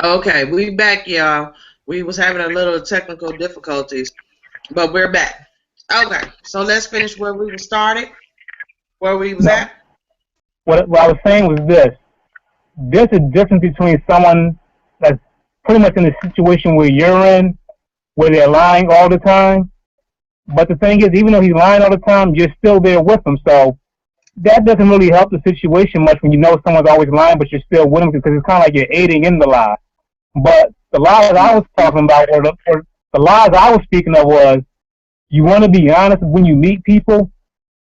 Okay, we back, y'all. We was having a little technical difficulties, but we're back. Okay, so let's finish where we started, where we was No, at. what I was saying was this. There's a difference between someone that's pretty much in the situation where you're in, where they're lying all the time. But the thing is, even though he's lying all the time, you're still there with him. So that doesn't really help the situation much when you know someone's always lying, but you're still with them because it's kind of like you're aiding in the lie. But the lies I was talking about, or the lies I was speaking of, was you want to be honest when you meet people,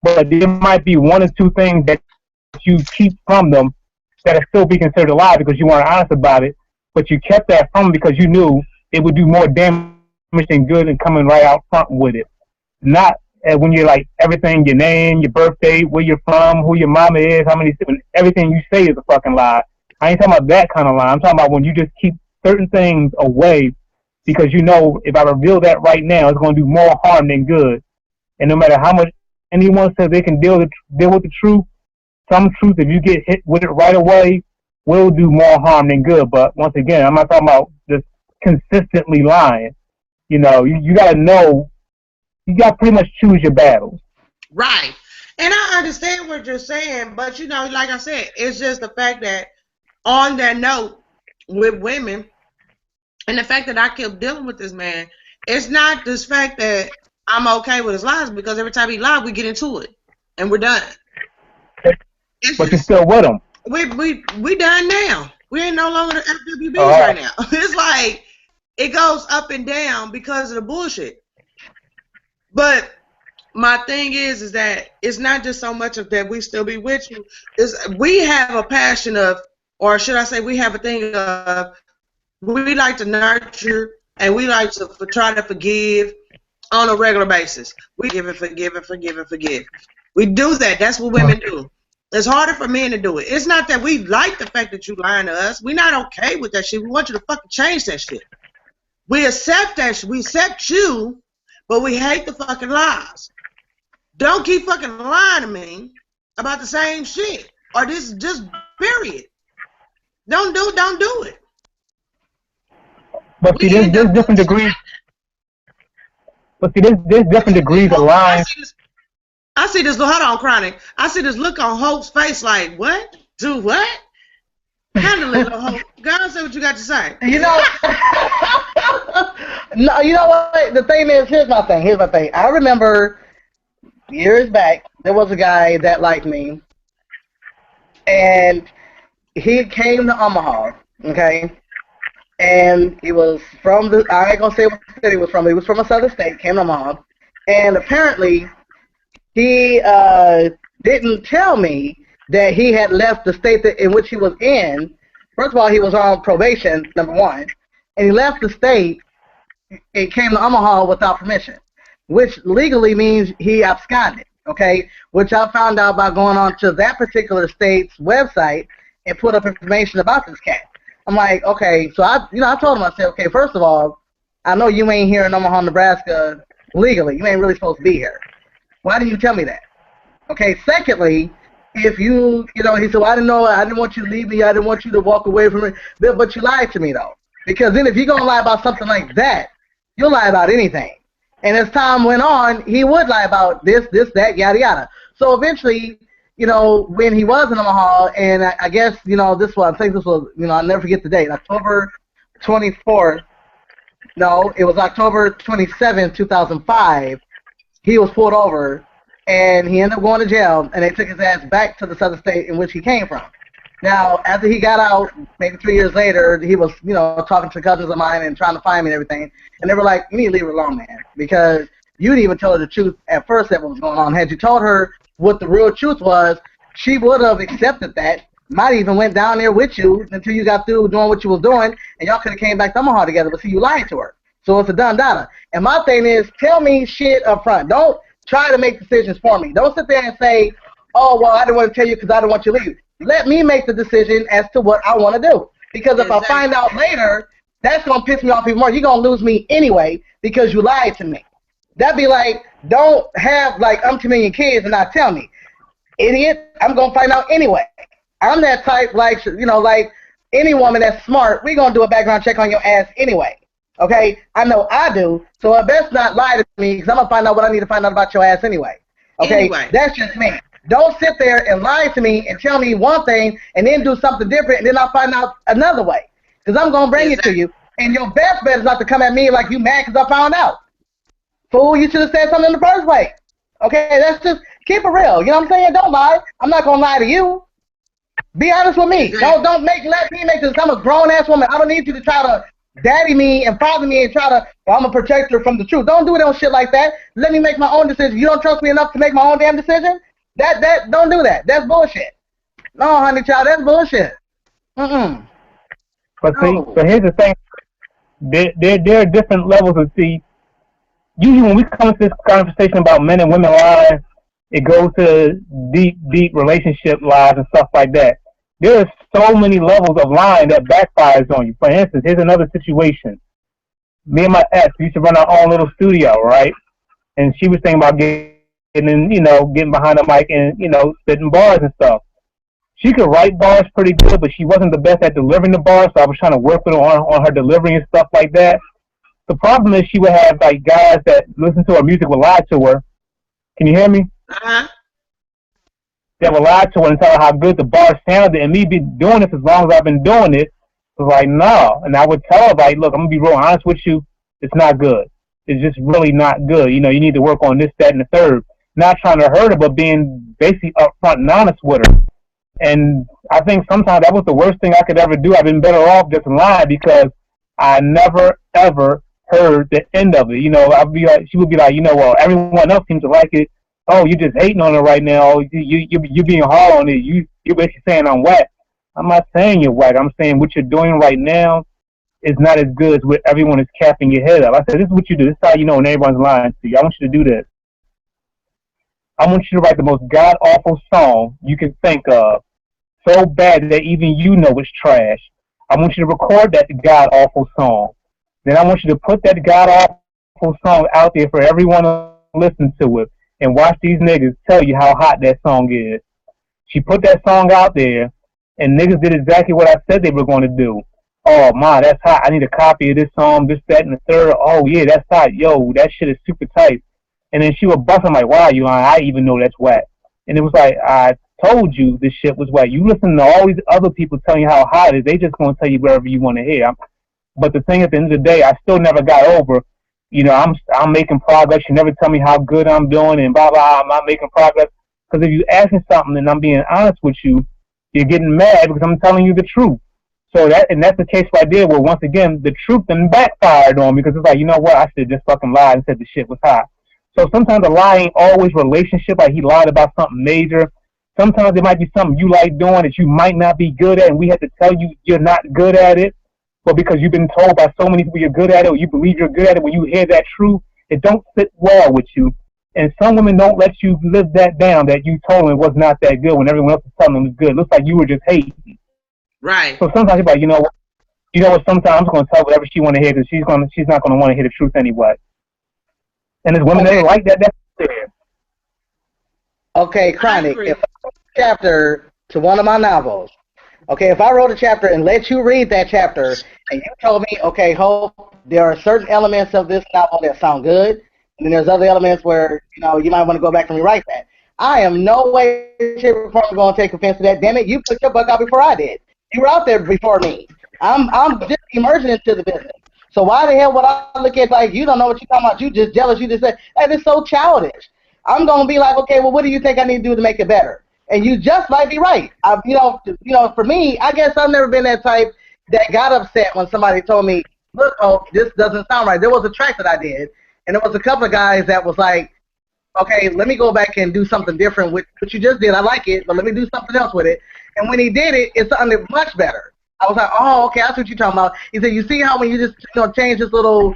but there might be one or two things that you keep from them that'll still be considered a lie because you weren't honest about it, but you kept that from them because you knew it would do more damage than good and coming right out front with it. Not when you're like everything, your name, your birthday, where you're from, who your mama is, how many, everything you say is a fucking lie. I ain't talking about that kind of lie. I'm talking about when you just keep certain things away because you know if I reveal that right now, it's going to do more harm than good. And no matter how much anyone says they can deal with the truth, some truth, if you get hit with it right away, will do more harm than good. But once again, I'm not talking about just consistently lying. You got to know, you got to pretty much choose your battles. Right. And I understand what you're saying, but like I said, it's just the fact that on that note with women and the fact that I kept dealing with this man, it's not this fact that I'm okay with his lies because every time he lies, we get into it and we're done. It's But you're just still with them. we done now. We ain't no longer the FWBs Uh, right now. It's like it goes up and down because of the bullshit. But my thing is that it's not just so much of that we still be with you. Is we have a passion of, or should I say, we have a thing of, we like to nurture and we like to try to forgive on a regular basis. We give and forgive and forgive and forgive. We do that. That's what women do. It's harder for men to do it. It's not that we like the fact that you lying to us. We're not okay with that shit. We want you to fucking change that shit. We accept that shit. We accept you, but we hate the fucking lies. Don't keep fucking lying to me about the same shit. Or this just period. Don't do it. but see, We end there's up doing different shit. degrees. But see, there's different degrees of lying. I see this. Hold on, Chronic. I see this look on Hope's face like, what? Do what? Handle it, little Hope. God, say what you got to say. You know, no, you know what? The thing is, here's my thing. Here's my thing. I remember years back, there was a guy that liked me, and he came to Omaha, okay? And he was from I ain't gonna say what state he was from. He was from a southern state, came to Omaha, and apparently he didn't tell me that he had left the state in which he was in. First of all, he was on probation, number one, and he left the state and came to Omaha without permission, which legally means he absconded, okay? Which I found out by going on to that particular state's website and put up information about this cat. I'm like, okay, so I told him, I said, okay, first of all, I know you ain't here in Omaha, Nebraska legally. You ain't really supposed to be here. Why didn't you tell me that? Okay, secondly, if he said, well, I didn't know, I didn't want you to leave me, I didn't want you to walk away from me, but you lied to me, though. Because then if you're going to lie about something like that, you'll lie about anything. And as time went on, he would lie about this, that, yada, yada. So eventually, when he was in Omaha, and I guess, I think this was, I'll never forget the date, October 24th, no, it was October 27th, 2005, he was pulled over, and he ended up going to jail, and they took his ass back to the southern state in which he came from. Now, after he got out, maybe 3 years later, he was, talking to cousins of mine and trying to find me and everything, and they were like, you need to leave her alone, man, because you didn't even tell her the truth at first that what was going on. Had you told her what the real truth was, she would have accepted that, might even went down there with you until you got through doing what you was doing, and y'all could have came back to Omaha together, but see, you lied to her. So it's a done data. And my thing is, tell me shit up front. Don't try to make decisions for me. Don't sit there and say, oh, well, I didn't want to tell you because I didn't want you to leave. Let me make the decision as to what I want to do. Because if I find out later, that's going to piss me off even more. You're going to lose me anyway because you lied to me. That'd be like, don't have like million kids and not tell me. Idiot, I'm going to find out anyway. I'm that type, like any woman that's smart, we're going to do a background check on your ass anyway. Okay? I know I do, so I best not lie to me because I'm going to find out what I need to find out about your ass anyway. Okay? Anyway. That's just me. Don't sit there and lie to me and tell me one thing and then do something different and then I'll find out another way. Because I'm going to bring it to you. And your best bet is not to come at me like you mad because I found out. Fool, you should have said something in the first place. Okay? That's just, keep it real. You know what I'm saying? Don't lie. I'm not going to lie to you. Be honest with me. Exactly. Don't let me make this. I'm a grown-ass woman. I don't need you to try to daddy me and father me and try to, well, I'm a protector from the truth. Don't do it on shit like that. Let me make my own decision. You don't trust me enough to make my own damn decision? Don't do that. That's bullshit. No, honey child, that's bullshit. Mm-mm. But see, so here's the thing. There are different levels of, see, usually when we come to this conversation about men and women lying, it goes to deep relationship lies and stuff like that. There are so many levels of lying that backfires on you. For instance, here's another situation. Me and my ex used to run our own little studio, right? And she was thinking about getting behind the mic and, spitting bars and stuff. She could write bars pretty good, but she wasn't the best at delivering the bars, so I was trying to work with her on her delivery and stuff like that. The problem is she would have, like, guys that listen to her music would lie to her. Can you hear me? Uh-huh. They would lie to her and tell her how good the bar sounded, and me be doing this as long as I've been doing it, was like, no. And I would tell her, like, look, I'm going to be real honest with you, it's not good. It's just really not good. You need to work on this, that, and the third. Not trying to hurt her, but being basically upfront and honest with her. And I think sometimes that was the worst thing I could ever do. I've been better off just lying because I never, ever heard the end of it. I'd be like, she would be like, well, everyone else seems to like it. Oh, you're just hating on it right now. You're being hard on it. You're basically saying I'm whack. I'm not saying you're whack. I'm saying what you're doing right now is not as good as what everyone is capping your head up. I said, this is what you do. This is how you know when everyone's lying to you. I want you to do this. I want you to write the most god-awful song you can think of, so bad that even you know it's trash. I want you to record that god-awful song. Then I want you to put that god-awful song out there for everyone to listen to it and watch these niggas tell you how hot that song is. She put that song out there, and niggas did exactly what I said they were going to do. Oh, my, that's hot. I need a copy of this song, this, that, and the third. Oh, yeah, that's hot. Yo, that shit is super tight. And then she would bust. I'm like, why are you lying? I even know that's whack. And it was like, I told you this shit was whack. You listen to all these other people telling you how hot it is. They just going to tell you whatever you want to hear. But the thing at the end of the day, I still never got over. I'm making progress. You never tell me how good I'm doing and blah, blah, I'm not making progress. Because if you ask me something and I'm being honest with you, you're getting mad because I'm telling you the truth. So that's the case right there where, once again, the truth then backfired on me because it's like, you know what, I should have just fucking lied and said the shit was hot. So sometimes a lie ain't always relationship, like he lied about something major. Sometimes there might be something you like doing that you might not be good at, and we have to tell you you're not good at it. But because you've been told by so many people you're good at it, or you believe you're good at it, when you hear that truth, it don't sit well with you. And some women don't let you live that down, that you told them it was not that good when everyone else is telling them it's good. It looks like you were just hating. Right. So sometimes you're like, you know what, sometimes I'm just going to tell whatever she want to hear because she's not going to want to hear the truth anyway. And there's women that like that. That's fair. Okay, Chronic, if I wrote a chapter to one of my novels, okay, if I wrote a chapter and let you read that chapter, and you told me, okay, Hope, there are certain elements of this novel that sound good, and then there's other elements where, you might want to go back and rewrite that. I am no way, shape, or form going to take offense to that. Damn it, you put your buck out before I did. You were out there before me. I'm just emerging into the business. So why the hell would I look at like, you don't know what you're talking about, you just jealous, you just say, that is so childish. I'm going to be like, okay, well, what do you think I need to do to make it better? And you just might be right. For me, I guess I've never been that type that got upset when somebody told me, look, oh, this doesn't sound right. There was a track that I did, and there was a couple of guys that was like, okay, let me go back and do something different with what you just did. I like it, but let me do something else with it. And when he did it, it sounded much better. I was like, oh, okay, that's what you're talking about. He said, you see how when you just change this little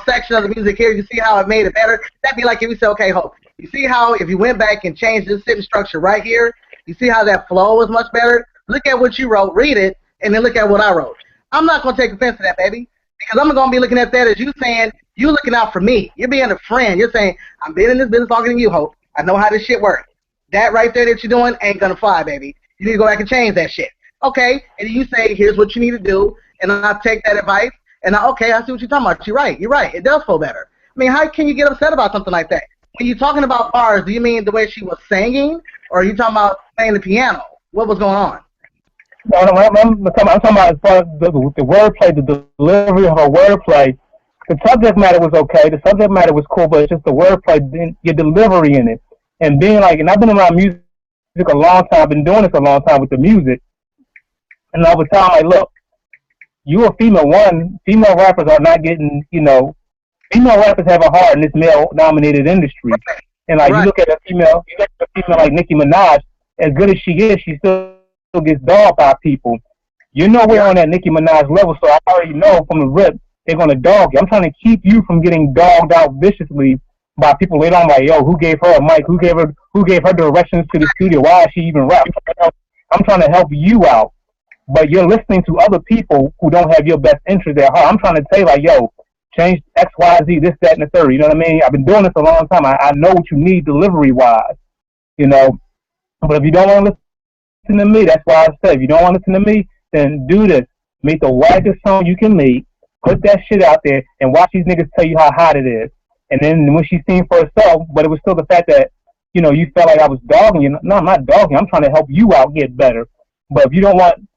section of the music here, you see how it made it better? That'd be like if we said, okay, Hope, you see how if you went back and changed this sentence structure right here, you see how that flow was much better? Look at what you wrote, read it, and then look at what I wrote. I'm not going to take offense to that, baby, because I'm going to be looking at that as you saying, you looking out for me. You're being a friend. You're saying, I'm been in this business longer than you, Hope. I know how this shit works. That right there that you're doing ain't going to fly, baby. You need to go back and change that shit. Okay, and you say, here's what you need to do, and I take that advice, and okay, I see what you're talking about. You're right. It does feel better. I mean, how can you get upset about something like that? When you're talking about bars, do you mean the way she was singing, or are you talking about playing the piano? What was going on? No, I'm talking about as far as the wordplay, the delivery of her wordplay. The subject matter was okay. The subject matter was cool, but it's just the wordplay, your delivery in it, and being like. And I've been around music a long time. I've been doing this a long time with the music, and over time, like, look, you a female. Female rappers are not getting, female rappers have a heart in this male-dominated industry. And like, you look at a female like Nicki Minaj, as good as she is, she still gets dogged by people. You're nowhere on that Nicki Minaj level, so I already know from the rip they're gonna dog you. I'm trying to keep you from getting dogged out viciously by people later on, like, yo, who gave her a mic? Who gave her directions to the studio? Why is she even rap? I'm trying to help you out, but you're listening to other people who don't have your best interest at heart. I'm trying to say, like, yo, change X, Y, Z, this, that, and the third. You know what I mean? I've been doing this a long time. I know what you need delivery-wise, But if you don't want to listen to me, that's why I said, if you don't want to listen to me, then do this. Make the wackest song you can make, put that shit out there, and watch these niggas tell you how hot it is. And then when she seen for herself, but it was still the fact that, you felt like I was dogging you. No, I'm not dogging you. I'm trying to help you out get better. But if you don't want,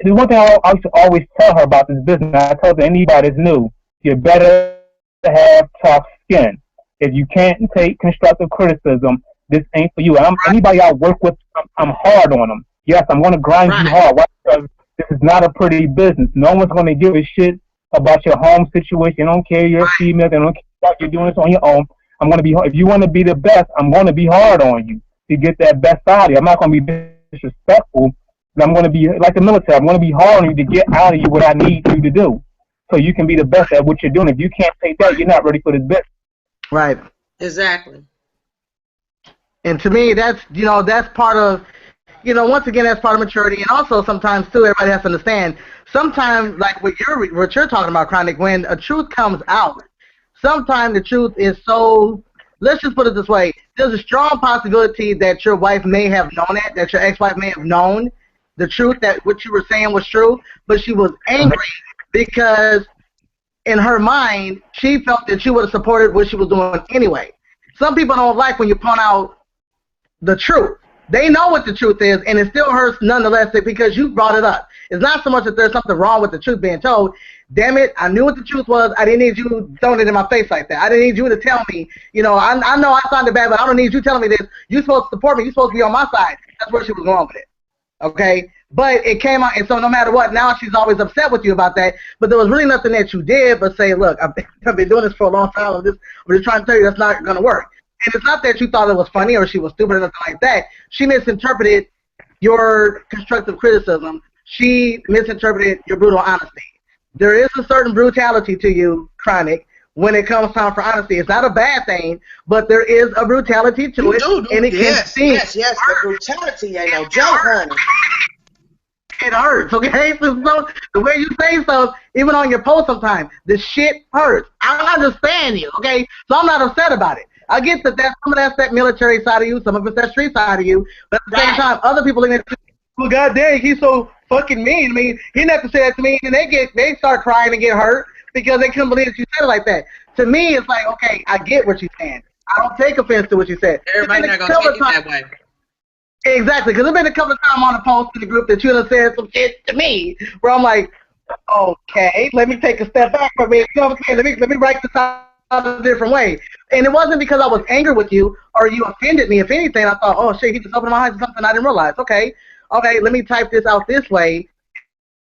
there's one thing I used to always tell her about this business. I told her, anybody that's new, you're better to have tough skin. If you can't take constructive criticism, this ain't for you. And anybody I work with, I'm hard on them. Yes, I'm going to grind you hard. Why? Because this is not a pretty business. No one's going to give a shit about your home situation. They don't care you're a female. They don't care about you doing this on your own. I'm going to be. If you want to be the best, I'm going to be hard on you to get that best out of you. I'm not going to be disrespectful. But I'm going to be like the military. I'm going to be hard on you to get out of you what I need you to do, so you can be the best at what you're doing. If you can't take that, you're not ready for this business. Right. Exactly. And to me, that's part of, once again, that's part of maturity. And also sometimes, too, everybody has to understand, sometimes, like what you're talking about, Chronic, when a truth comes out, sometimes the truth is so, let's just put it this way, there's a strong possibility that your wife may have known it, that your ex-wife may have known the truth, that what you were saying was true, but she was angry because in her mind, she felt that you would have supported what she was doing anyway. Some people don't like when you point out the truth. They know what the truth is, and it still hurts nonetheless because you brought it up. It's not so much that there's something wrong with the truth being told. Damn it, I knew what the truth was. I didn't need you throwing it in my face like that. I didn't need you to tell me, I know I sounded bad, but I don't need you telling me this. You're supposed to support me. You're supposed to be on my side. That's where she was going with it. Okay? But it came out, and so no matter what, now she's always upset with you about that. But there was really nothing that you did but say, look, I've been doing this for a long time. I'm just trying to tell you that's not going to work. And it's not that you thought it was funny or she was stupid or nothing like that. She misinterpreted your constructive criticism. She misinterpreted your brutal honesty. There is a certain brutality to you, Chronic, when it comes time for honesty. It's not a bad thing, but there is a brutality to it. And it can seem yes, the brutality ain't no joke, honey. It hurts, okay? So the way you say stuff, even on your post sometimes, the shit hurts. I understand you, okay? So I'm not upset about it. I get that some of that's that military side of you, some of it's that street side of you, but at the same time, other people look at you, well, God dang, he's so fucking mean. I mean, he never said that to me, and they start crying and get hurt because they couldn't believe that you said it like that. To me, it's like, okay, I get what you're saying. I don't take offense to what you said. Everybody's not going to take it that way. Exactly, because there's been a couple of times on the post in the group that you have said some shit to me where I'm like, okay, let me take a step back from it. You know what I'm saying? Let me write this out a different way. And it wasn't because I was angry with you or you offended me. If anything, I thought, oh shit, he just opened my eyes to something I didn't realize. Okay, let me type this out this way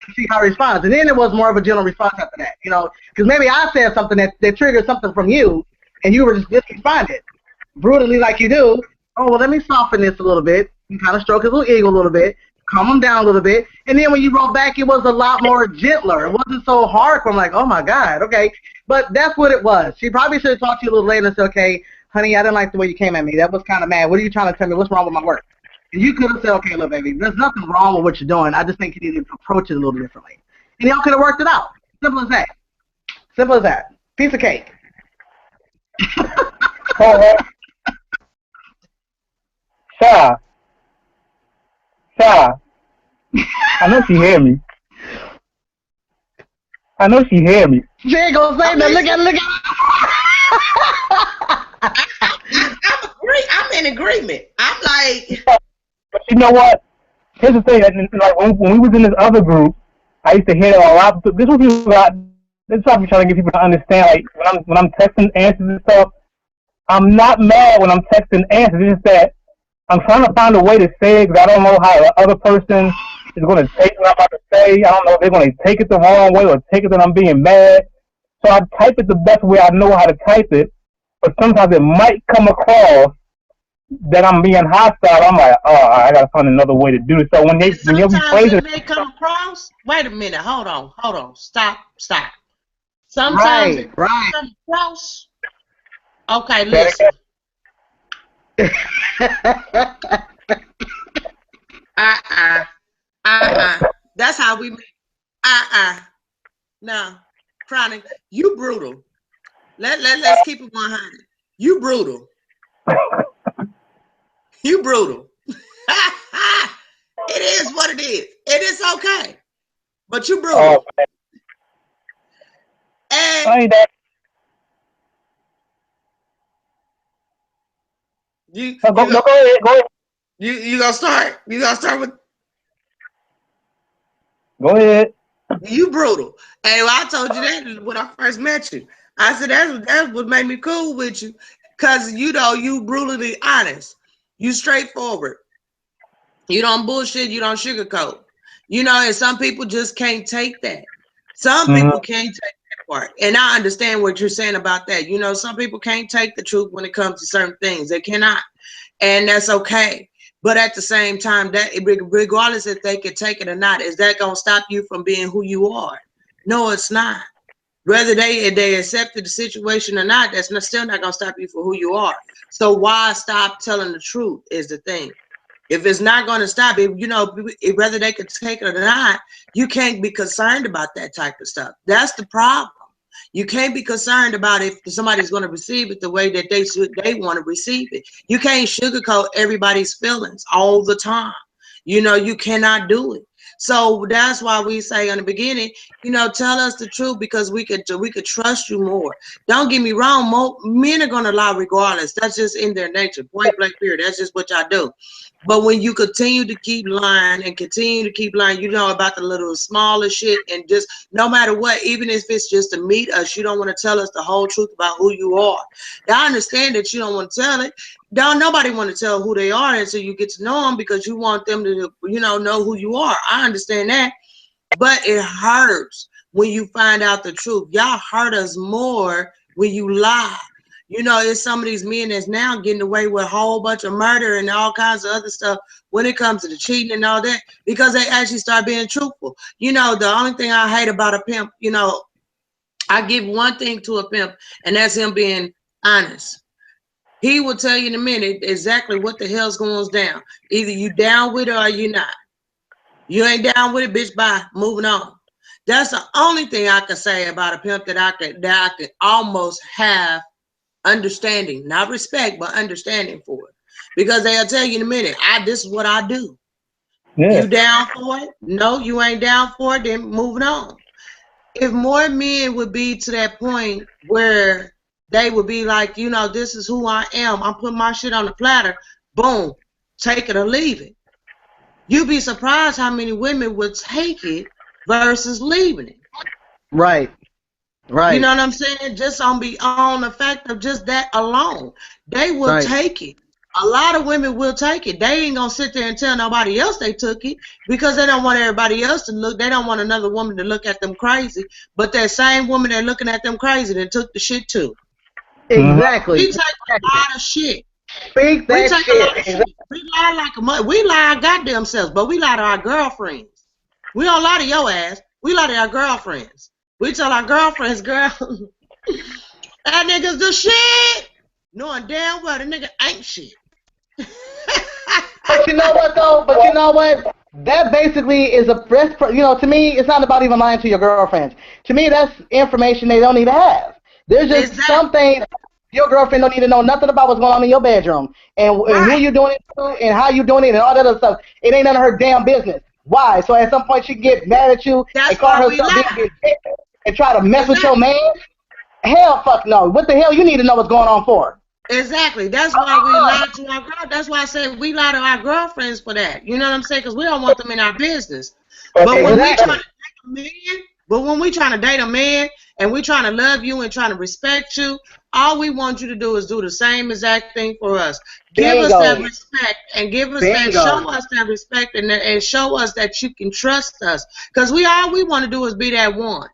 to see how he responds. And then it was more of a general response after that, because maybe I said something that triggered something from you and you were just responded brutally like you do. Oh, well, let me soften this a little bit. You kind of stroke his little ego a little bit, calm him down a little bit, and then when you wrote back, it was a lot more gentler. It wasn't so hard. I'm like, oh my God, okay. But that's what it was. She probably should have talked to you a little later and said, okay, honey, I didn't like the way you came at me. That was kind of mad. What are you trying to tell me? What's wrong with my work? And you could have said, okay, look, baby, there's nothing wrong with what you're doing. I just think you need to approach it a little differently. And y'all could have worked it out. Simple as that. Simple as that. Piece of cake. Sha. I know she hear me. I know she hear me. She ain't gonna say that. Look at it. I'm in agreement. I'm like, but you know what? Here's the thing. Like when we was in this other group, I used to hear a lot. This is what people got. This is what I'm trying to get people to understand. Like when I'm texting answers and stuff, I'm not mad when I'm texting answers. It's just that I'm trying to find a way to say it because I don't know how the other person is going to take what I'm about to say. I don't know if they're going to take it the wrong way or take it that I'm being mad. So I type it the best way I know how to type it, but sometimes it might come across that I'm being hostile. I'm like, oh, I got to find another way to do it. So when you rephrase it may come across. Wait a minute. Hold on. Stop. Sometimes it comes across. Okay, listen. That's how we make. No, Chronic, you brutal. Let's keep it 100. You brutal. You brutal. It is what it is. It is okay. But you brutal. And go ahead. You gonna start? You gonna start with? Go ahead. You brutal. Hey, well, I told you that when I first met you. I said that's what made me cool with you, cause you know you brutally honest. You straightforward. You don't bullshit. You don't sugarcoat. You know, and some people just can't take that. Some people can't take that part, and I understand what you're saying about that. You know, some people can't take the truth when it comes to certain things. They cannot, and that's okay. But at the same time, that regardless if they can take it or not, is that gonna stop you from being who you are? No, it's not. Whether they accepted the situation or not, that's still not gonna stop you from who you are. So why stop telling the truth is the thing. If it's not going to stop it, you know, whether they could take it or not, you can't be concerned about that type of stuff. That's the problem. You can't be concerned about if somebody's going to receive it the way that they want to receive it. You can't sugarcoat everybody's feelings all the time. You know, you cannot do it. So that's why we say in the beginning, you know, tell us the truth because we could trust you more. Don't get me wrong, men are going to lie regardless. That's just in their nature. Point blank period. That's just what y'all do. But when you continue to keep lying and continue to keep lying, you know, about the little smaller shit, and just no matter what, even if it's just to meet us, you don't want to tell us the whole truth about who you are. Now, I understand that you don't want to tell it. Nobody want to tell who they are until you get to know them because you want them to, you know who you are. I understand that. But it hurts when you find out the truth. Y'all hurt us more when you lie. You know, it's some of these men that's now getting away with a whole bunch of murder and all kinds of other stuff when it comes to the cheating and all that because they actually start being truthful. You know, the only thing I hate about a pimp, you know, I give one thing to a pimp, and that's him being honest. He will tell you in a minute exactly what the hell's going down. Either you down with it or you not. You ain't down with it, bitch, bye, moving on. That's the only thing I can say about a pimp that I could almost have understanding, not respect, but understanding for it. Because they'll tell you in a minute, this is what I do. Yeah. You down for it? No, you ain't down for it, then moving on. If more men would be to that point where they would be like, you know, this is who I am. I'm putting my shit on the platter. Boom, take it or leave it. You'd be surprised how many women would take it versus leaving it. Right. Right. You know what I'm saying? Just on the fact of just that alone, they will take it. A lot of women will take it. They ain't gonna sit there and tell nobody else they took it because they don't want everybody else to look. They don't want another woman to look at them crazy. But that same woman that looking at them crazy that took the shit too. Exactly. We take a lot of shit. Speak that shit. We lie like a mother. We lie our goddamn selves, but we lie to our girlfriends. We don't lie to your ass. We lie to our girlfriends. We tell our girlfriends, girl, that nigga's the shit. Knowing damn well the nigga ain't shit. But you know what though? But you know what? That basically is you know, to me, it's not about even lying to your girlfriends. To me, that's information they don't need to have. There's just something your girlfriend don't need to know nothing about what's going on in your bedroom and who you're doing it to and how you're doing it and all that other stuff. It ain't none of her damn business. Why? So at some point she can get mad at you That's and call why we herself lie. and try to mess with your Exactly. man? Hell, fuck no. What the hell you need to know what's going on for? Exactly. That's why we lie to our girl. That's why I say we lie to our girlfriends for that. You know what I'm saying? Because we don't want them in our business. But when we try to Exactly. date a man, but when we trying to date a man and we trying to love you and trying to respect you, all we want you to do is do the same exact thing for us. Give us that Bingo. respect and give us that, Bingo. show us that respect and show us that you can trust us. Because all we want to do is be that one.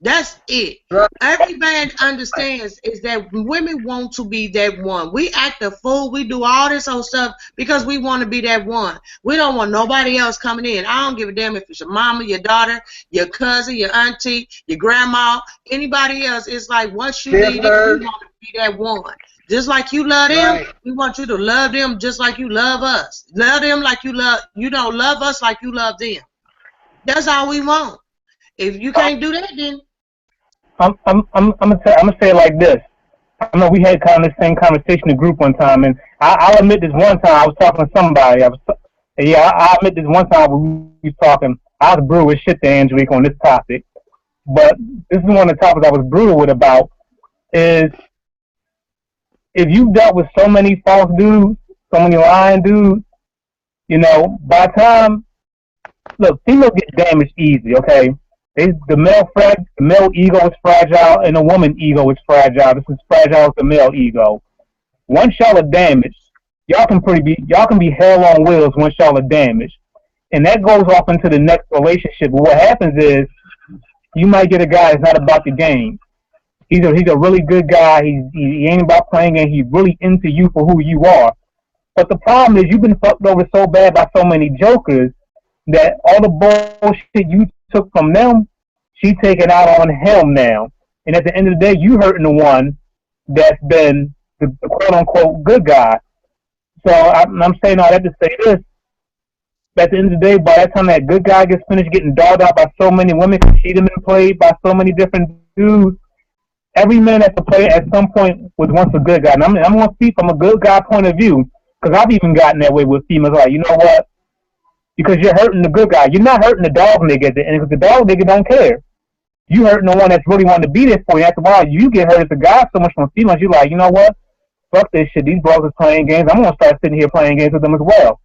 That's it. Right. Every man understands is that women want to be that one. We act a fool. We do all this old stuff because we want to be that one. We don't want nobody else coming in. I don't give a damn if it's your mama, your daughter, your cousin, your auntie, your grandma, anybody else. It's like once you leave it, we want to be that one. Just like you love them, Right. we want you to love them just like you love us. Love them like you don't love us like you love them. That's all we want. If you can't do that, then I'm gonna say it like this. I know we had kind of the same conversation in the group one time, and I'll admit this one time I was talking to somebody. I'll admit this one time we was talking. I was brutal as shit to Angelique on this topic, but this is one of the topics I was brutal with about is if you've dealt with so many false dudes, so many lying dudes, you know, by the time, look, females get damaged easy, okay? The male ego is fragile, and the woman ego is fragile. This is fragile as the male ego. Once y'all are damaged, y'all can be hell on wheels once y'all are damaged, and that goes off into the next relationship. But what happens is you might get a guy that's not about the game. He's a really good guy. He ain't about playing, and he's really into you for who you are. But the problem is you've been fucked over so bad by so many jokers that all the bullshit you took from them, she taking out on him now. And at the end of the day, you hurting the one that's been the quote unquote good guy. So I'm saying all that to say this. At the end of the day, by that time that good guy gets finished getting dogged out by so many women, cheated and played by so many different dudes, every man that's a player at some point was once a good guy. And I'm going to speak from a good guy point of view, because I've even gotten that way with females. Like, you know what? Because you're hurting the good guy. You're not hurting the dog nigga at the end, because the dog nigga don't care. You hurting the one that's really wanting to be there for you. After a while, you get hurt as a guy so much from females. You're like, you know what? Fuck this shit. These bros are playing games. I'm gonna start sitting here playing games with them as well.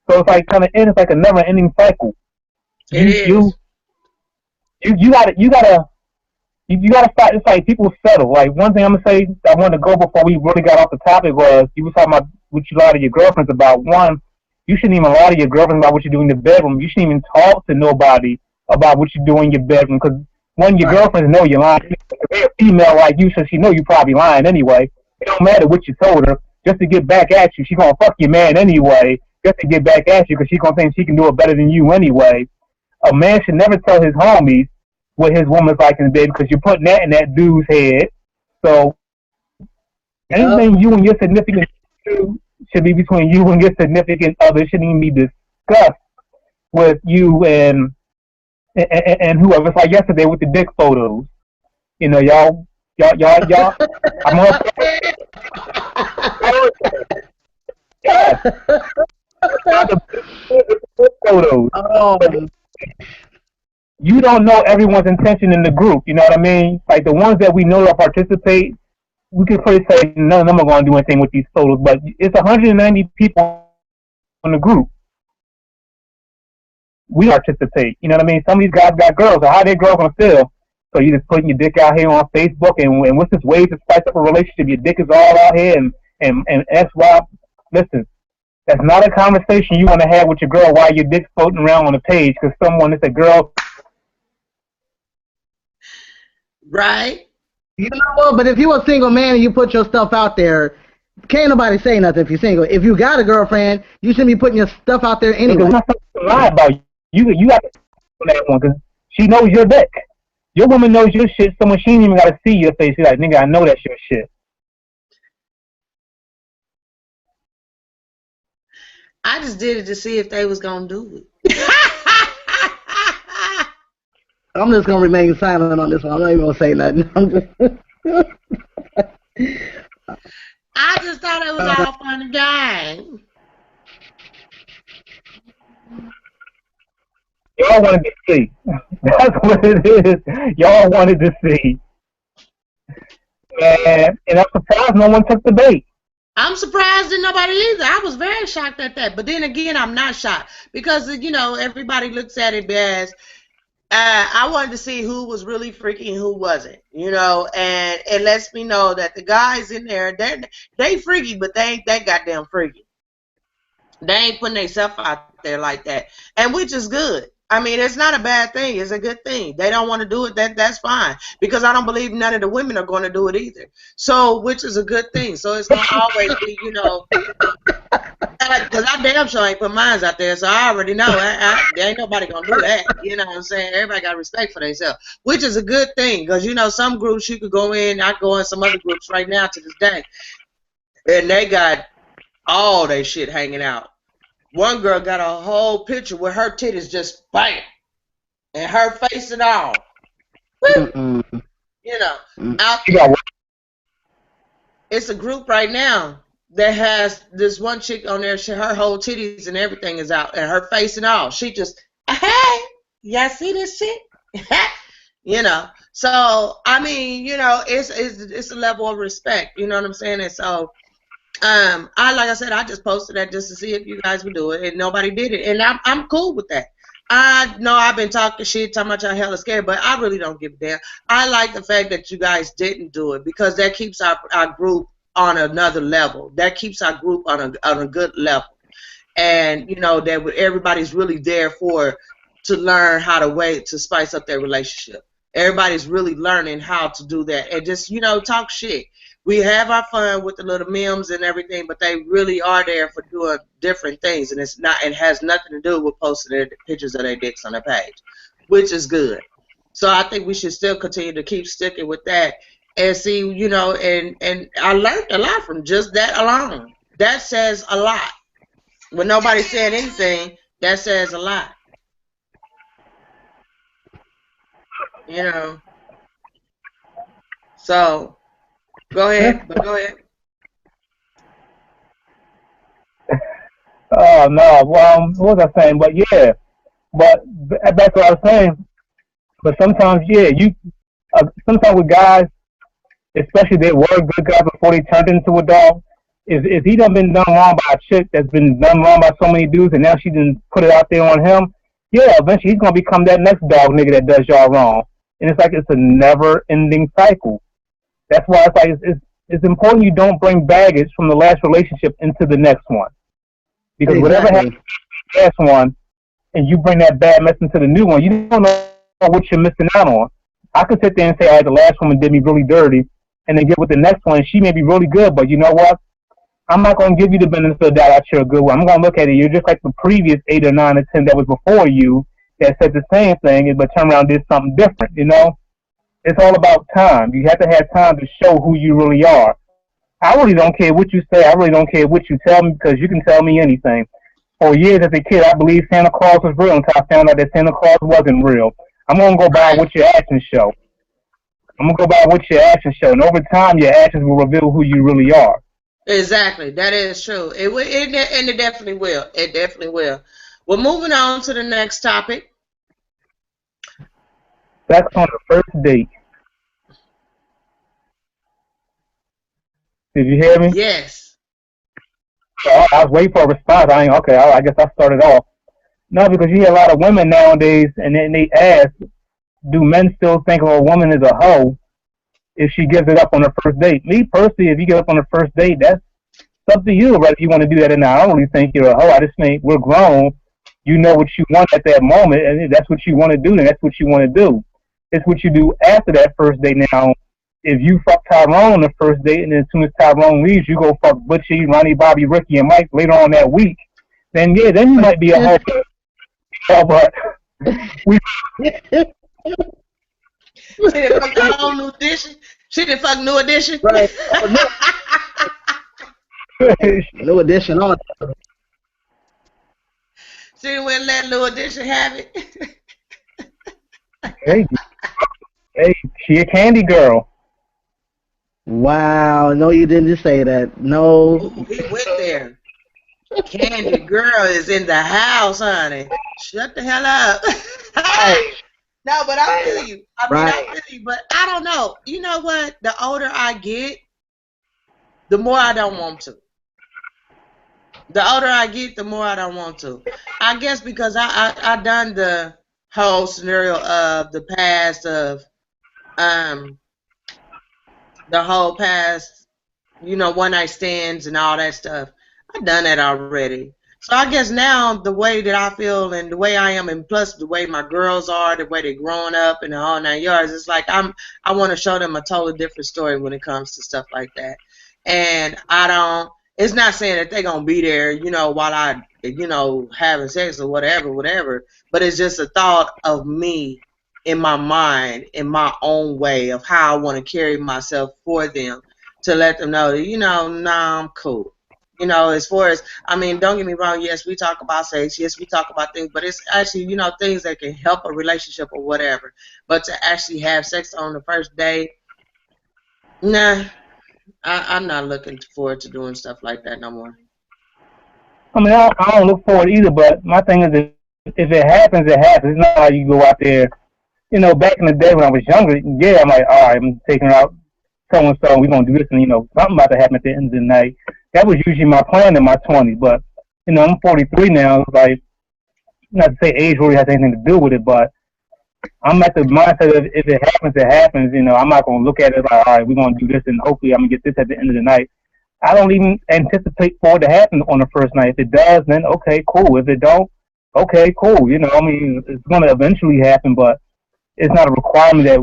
So it's like kind of it's like a never-ending cycle. You gotta start. It's like people settle. Like one thing I'm gonna say, I wanted to go before we really got off the topic was you were talking about what you lie to your girlfriends about. One, you shouldn't even lie to your girlfriend about what you do in the bedroom. You shouldn't even talk to nobody about what you do in your bedroom, because when your girlfriends know you're lying, if they're a female like you, so she know you probably lying anyway. It don't matter what you told her. Just to get back at you, she gonna fuck your man anyway. Just to get back at you, because she gonna think she can do it better than you anyway. A man should never tell his homies what his woman's like in bed, because you're putting that in that dude's head. So anything you and your significant should be between you and your significant other. Shouldn't even be discussed with you and whoever. It's like yesterday with the dick photos. You know, y'all. I'm on. Yeah. Photos. Oh. You don't know everyone's intention in the group. You know what I mean? Like the ones that we know that participate, we could probably say none of them are going to do anything with these photos. But it's 190 people in the group. We participate. You know what I mean? Some of these guys got girls. So how their girls gonna feel? So you just putting your dick out here on Facebook, and what's this way to spice up a relationship? Your dick is all out here, and SY. Listen, that's not a conversation you want to have with your girl while your dick's floating around on the page, because someone is a girl. right. You know what? But if you're a single man and you put your stuff out there, can't nobody say nothing if you're single. If you got a girlfriend, you shouldn't be putting your stuff out there anyway. There's nothing to lie about. You got to that one, because she knows your dick. Your woman knows your shit, so when she ain't even got to see your face, she's like, nigga, I know that's your shit. I just did it to see if they was gonna do it. I'm just gonna remain silent on this one. I'm not even gonna say nothing. I just thought it was all fun and game. Y'all wanted to see. That's what it is. Y'all wanted to see. And I'm surprised no one took the bait. I'm surprised that nobody either. I was very shocked at that. But then again, I'm not shocked because, everybody looks at it as I wanted to see who was really freaky and who wasn't, and it lets me know that the guys in there, they freaky, but they ain't that goddamn freaky. They ain't putting themselves out there like that, and which is good. I mean, it's not a bad thing. It's a good thing. They don't want to do it. That's fine. Because I don't believe none of the women are going to do it either. So, which is a good thing. So it's going to always be, because I damn sure ain't put mines out there. So I already know. There ain't nobody going to do that. You know what I'm saying? Everybody got respect for themselves, which is a good thing. Because, some groups you could go in. I go in some other groups right now to this day. And they got all their shit hanging out. One girl got a whole picture with her titties just bam, and her face and all. Out there. It's a group right now that has this one chick on there. Her whole titties and everything is out, and her face and all. She just, hey, y'all see this shit? So I mean, it's a level of respect. You know what I'm saying? And so. Like I said, I just posted that just to see if you guys would do it, and nobody did it, and I'm cool with that. I know I've been talking shit, talking about y'all hella scared, but I really don't give a damn. I like the fact that you guys didn't do it because that keeps our group on another level. That keeps our group on a good level, and that everybody's really there to learn how to spice up their relationship. Everybody's really learning how to do that, and just talk shit. We have our fun with the little memes and everything, but they really are there for doing different things, and it has nothing to do with posting their pictures of their dicks on their page, which is good. So I think we should still continue to keep sticking with that and see, and I learned a lot from just that alone. That says a lot. When nobody's saying anything, that says a lot. So. Go ahead. Oh no, well, what was I saying? But yeah, but that's what I was saying. But sometimes, yeah, sometimes with guys, especially they were good guys before they turned into a dog. If he done been done wrong by a chick that's been done wrong by so many dudes, and now she didn't put it out there on him, yeah, eventually he's gonna become that next dog nigga that does y'all wrong, and it's like it's a never-ending cycle. That's why it's like it's important you don't bring baggage from the last relationship into the next one. Because whatever happened to the last one, and you bring that bad mess into the new one, you don't know what you're missing out on. I could sit there and say, all right, the last woman did me really dirty, and then get with the next one, and she may be really good, but you know what? I'm not going to give you the benefit of the doubt that you're a good one. I'm going to look at it. You're just like the previous 8 or 9 or 10 that was before you that said the same thing, but turned around and did something different, It's all about time. You have to have time to show who you really are. I really don't care what you say. I really don't care what you tell me because you can tell me anything. For years as a kid, I believed Santa Claus was real until I found out that Santa Claus wasn't real. I'm going to go by what your actions show. And over time, your actions will reveal who you really are. Exactly. That is true. And it definitely will. It definitely will. Well, moving on to the next topic. Sex on the first date. Did you hear me? Yes. I was waiting for a response. I guess I started off. No, because you hear a lot of women nowadays, and then they ask, do men still think of a woman as a hoe if she gives it up on her first date? Me, personally, if you get up on the first date, that's up to you, right? If you want to do that or not. I don't really think you're a hoe. I just think we're grown. You know what you want at that moment, and that's what you want to do, and that's what you want to do. It's what you do after that first date. Now, if you fuck Tyrone on the first date, and then as soon as Tyrone leaves, you go fuck Butchie, Ronnie, Bobby, Ricky, and Mike later on that week, then yeah, then you might be a hoe. But we. She didn't fuck the whole New Edition. She didn't fuck New Edition. Right. New Edition on. She didn't want to let New Edition have it. Hey, she a candy girl. Wow, no, you didn't just say that. No. Ooh, he went there. Candy girl is in the house, honey. Shut the hell up. Right. No, but I feel you. I mean, Right. I feel you, but I don't know. You know what? The older I get, the more I don't want to. The older I get, the more I don't want to. I guess because I done the whole scenario of the past of um the whole past, one night stands and all that stuff. I've done that already. So I guess now the way that I feel and the way I am, and plus the way my girls are, the way they're growing up and the whole 9 yards, it's like I want to show them a totally different story when it comes to stuff like that. And I don't. It's not saying that they're gonna be there, while I, having sex or whatever, whatever. But it's just a thought of me in my mind, in my own way of how I want to carry myself for them to let them know that, nah, I'm cool. As far as, I mean, don't get me wrong, yes, we talk about sex, yes, we talk about things, but it's actually, things that can help a relationship or whatever. But to actually have sex on the first day, nah, I'm not looking forward to doing stuff like that no more. I mean, I don't look forward either, but my thing is, if it happens, it happens. It's not like you go out there. Back in the day when I was younger, yeah, I'm like, all right, I'm taking her out, so and so, we're going to do this, and, something about to happen at the end of the night. That was usually my plan in my 20s, but, I'm 43 now. It's like, not to say age really has anything to do with it, but I'm at the mindset of if it happens, it happens. I'm not going to look at it like, all right, we're going to do this, and hopefully I'm going to get this at the end of the night. I don't even anticipate for it to happen on the first night. If it does, then okay, cool. If it don't, okay, cool. I mean, it's going to eventually happen, but it's not a requirement that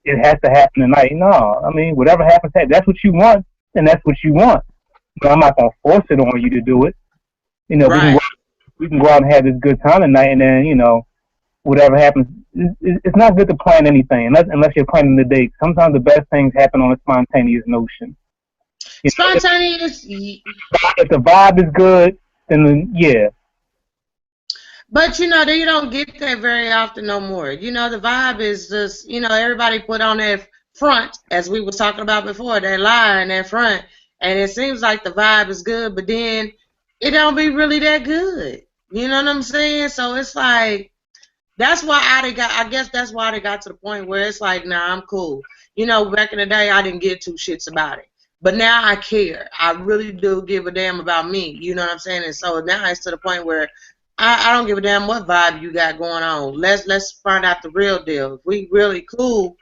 it has to happen tonight. No, I mean, whatever happens, that's what you want, and that's what you want. But I'm not going to force it on you to do it. Right. We can go out and have this good time tonight, and then, whatever happens, it's not good to plan anything unless you're planning the date. Sometimes the best things happen on a spontaneous notion. Spontaneous. If the vibe is good, then yeah. But you don't get that very often no more. The vibe is just, everybody put on their front, as we was talking about before, that lie in their front, and it seems like the vibe is good, but then it don't be really that good. You know what I'm saying? So it's like that's why I guess that's why they got to the point where it's like, nah, I'm cool. Back in the day I didn't give two shits about it. But now I care. I really do give a damn about me. You know what I'm saying? And so now it's to the point where I don't give a damn what vibe you got going on. Let's find out the real deal. If we really cool,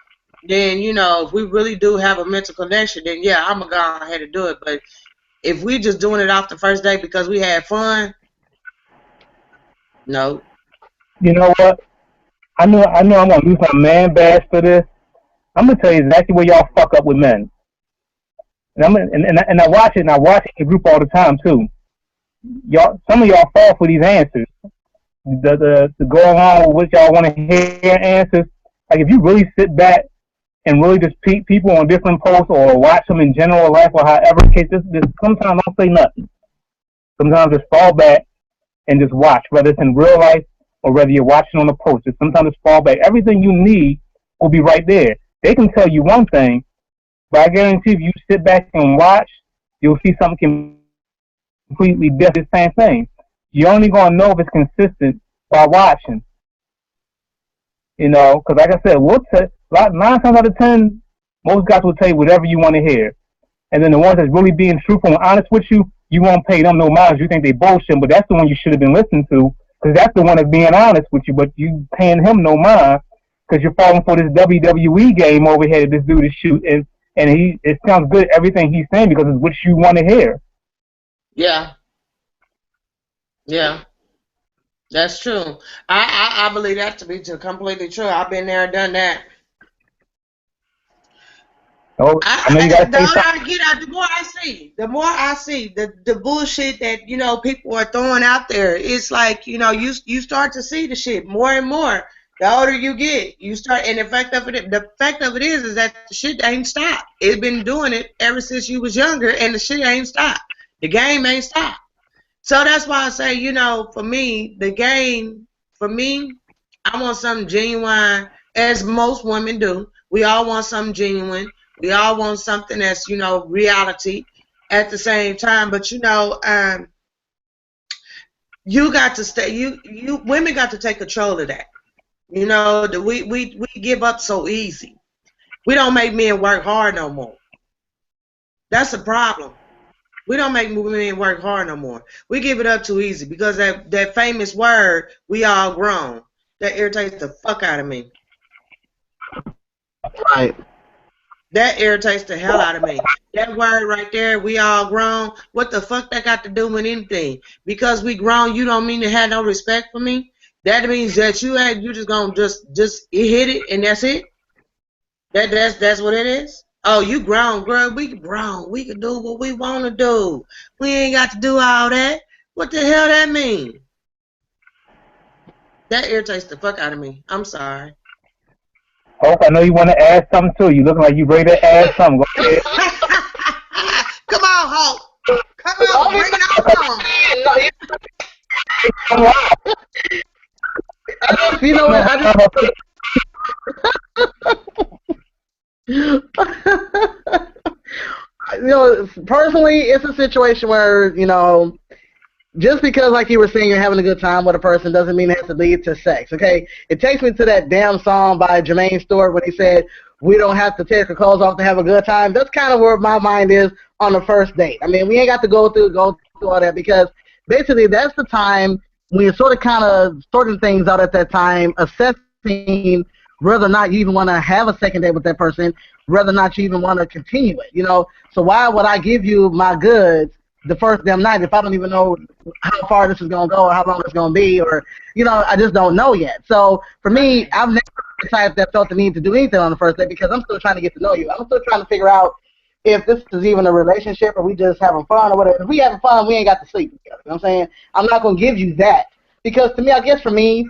then if we really do have a mental connection, then yeah, I'm gonna go ahead and do it. But if we just doing it off the first day because we had fun, no. You know what? I know I'm gonna lose my man bash for this. I'm gonna tell you exactly where y'all fuck up with men. And I watch it, in the group all the time too. Some of y'all fall for these answers. The go along with what y'all want to hear answers. Like if you really sit back and really just peep people on different posts or watch them in general life or however the case, just sometimes don't say nothing. Sometimes just fall back and just watch, whether it's in real life or whether you're watching on a post. Just sometimes just fall back. Everything you need will be right there. They can tell you one thing, but I guarantee if you sit back and watch, you'll see something completely different. The same thing. You're only going to know if it's consistent by watching. Because like I said, 9 times out of 10, most guys will tell you whatever you want to hear. And then the ones that's really being truthful and honest with you, you won't pay them no mind. You think they bullshit, but that's the one you should have been listening to, because that's the one that's being honest with you, but you paying him no mind because you're falling for this WWE game over here that this dude is shooting. And it sounds good, everything he's saying, because it's what you want to hear. Yeah. Yeah. That's true. I believe that to be completely true. I've been there, done that. Oh, I know you got to say something. The more I see the bullshit that people are throwing out there, it's like you start to see the shit more and more. The older you get, you start, and the fact of it is that the shit ain't stopped. It's been doing it ever since you was younger, and the shit ain't stopped. The game ain't stopped. So that's why I say, for me, the game, I want something genuine, as most women do. We all want something genuine. We all want something that's, reality at the same time. But, you got to stay, women got to take control of that. You know, we give up so easy. We don't make men work hard no more. That's the problem. We don't make men work hard no more. We give it up too easy because that famous word, we all grown, that irritates the fuck out of me. Right. That irritates the hell out of me. That word right there, we all grown. What the fuck that got to do with anything? Because we grown, you don't mean to have no respect for me. That means that you just gonna just hit it and that's it. That's what it is. Oh, you grown, girl. We grown. We can do what we want to do. We ain't got to do all that. What the hell that mean? That irritates the fuck out of me. I'm sorry. Hope, I know you want to add something too. You looking like you ready to add something. Go ahead. Come on, Hope. Come on, bring it on. You know what? Personally, it's a situation where, just because, like you were saying, you're having a good time with a person doesn't mean it has to lead to sex, okay? It takes me to that damn song by Jermaine Stewart when he said, we don't have to take our clothes off to have a good time. That's kind of where my mind is on the first date. I mean, we ain't got to go through all that because basically that's the time when you're sort of kind of sorting things out at that time, assessing whether or not you even want to have a second date with that person, whether or not you even want to continue it, So why would I give you my goods the first damn night if I don't even know how far this is going to go or how long it's going to be or, I just don't know yet. So for me, I've never been the type that felt the need to do anything on the first date because I'm still trying to get to know you. I'm still trying to figure out if this is even a relationship or we just having fun or whatever. If we having fun, we ain't got to sleep together. You know what I'm saying? I'm not going to give you that because to me, I guess for me,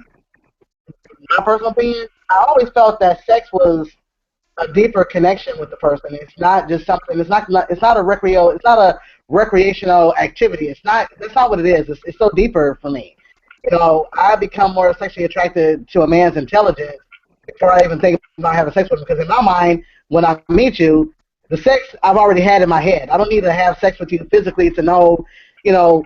my personal opinion, I always felt that sex was a deeper connection with the person. It's not just something. It's not a recreational activity. That's not what it is. It's so deeper for me. I become more sexually attracted to a man's intelligence before I even think about having sex with him. Because in my mind, when I meet you, the sex I've already had in my head. I don't need to have sex with you physically to know,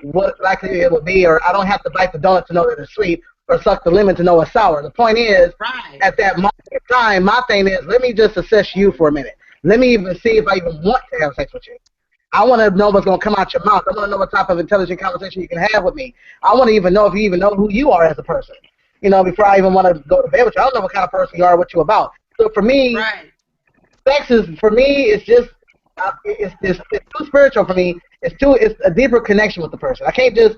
what likely it would be, or I don't have to bite the donut to know that it's sweet, or suck the lemon to know it's sour. The point is, right. At that moment in time, my thing is, let me just assess you for a minute. Let me even see if I even want to have sex with you. I want to know what's going to come out your mouth. I want to know what type of intelligent conversation you can have with me. I want to even know if you even know who you are as a person. Before I even want to go to bed with you, I don't know what kind of person you are, what you're about. So for me, right. Sex is, for me, it's just, it's too spiritual for me. It's a deeper connection with the person. I can't just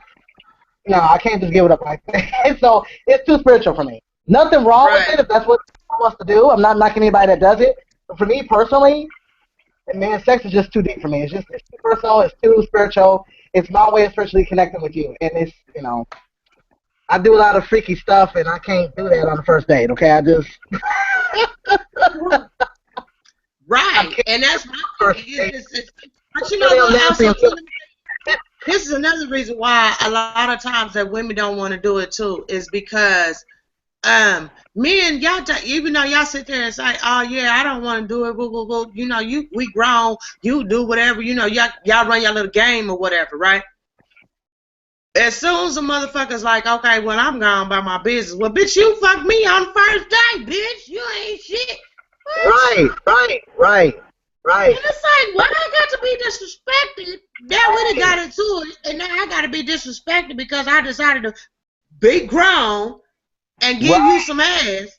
give it up like that. So it's too spiritual for me. Nothing wrong with it if that's what someone wants to do. I'm not knocking anybody that does it. But for me personally, man, sex is just too deep for me. It's too personal. It's too spiritual. It's my way of spiritually connecting with you. And it's, I do a lot of freaky stuff, and I can't do that on the first date, okay? I just... Right. And that's my thing. But you know what also, this is another reason why a lot of times that women don't want to do it too, is because men, y'all, even though y'all sit there and say, oh yeah, I don't want to do it, we grown, you do whatever, y'all run your little game or whatever, right? As soon as the motherfucker's like, okay, well, I'm gone by my business. Well, bitch, you fucked me on the first day, bitch. You ain't shit. Right. And it's like, why I got to be disrespected? That really got into it, and now I got to be disrespected because I decided to be grown and give you some ass,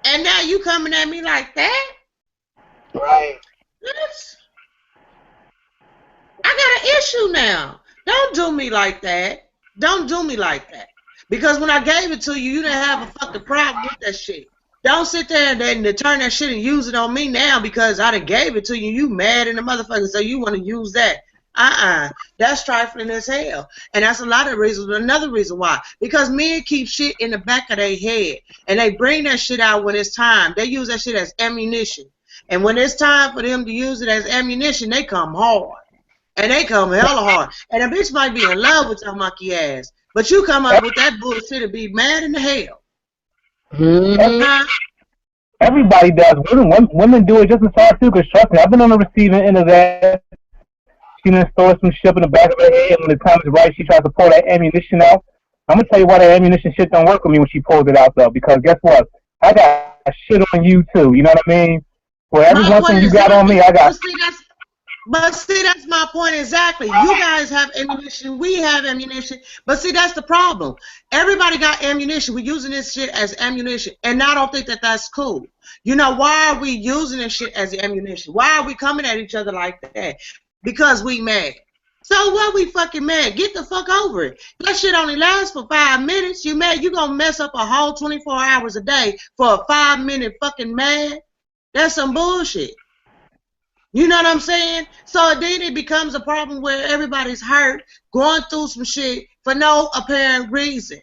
and now you coming at me like that? Right. I got an issue now. Don't do me like that. Don't do me like that. Because when I gave it to you, you didn't have a fucking problem with that shit. Don't sit there and turn that shit and use it on me now because I done gave it to you. You mad in the motherfucker, so you want to use that. That's trifling as hell. And that's a lot of reasons. Another reason why. Because men keep shit in the back of their head. And they bring that shit out when it's time. They use that shit as ammunition. And when it's time for them to use it as ammunition, they come hard. And they come hella hard. And a bitch might be in love with your monkey ass. But you come up with that bullshit and be mad in the hell. Mm-hmm. Everybody does. Women do it just as hard too. Cause trust me, I've been on the receiving end of that. She done store some shit in the back of her head. When the time is right, she tries to pull that ammunition out. I'm gonna tell you why that ammunition shit don't work with me when she pulls it out though. Because guess what? I got shit on you too. You know what I mean? For every My one point thing you got exactly. on me, I got. But see, that's my point exactly. You guys have ammunition, we have ammunition. But see, that's the problem. Everybody got ammunition. We're using this shit as ammunition. And I don't think that that's cool. You know, why are we using this shit as ammunition? Why are we coming at each other like that? Because we mad. So what we fucking mad? Get the fuck over it. That shit only lasts for 5 minutes. You mad? You gonna mess up a whole 24 hours a day for a 5-minute fucking mad? That's some bullshit. You know what I'm saying? So then it becomes a problem where everybody's hurt, going through some shit for no apparent reason.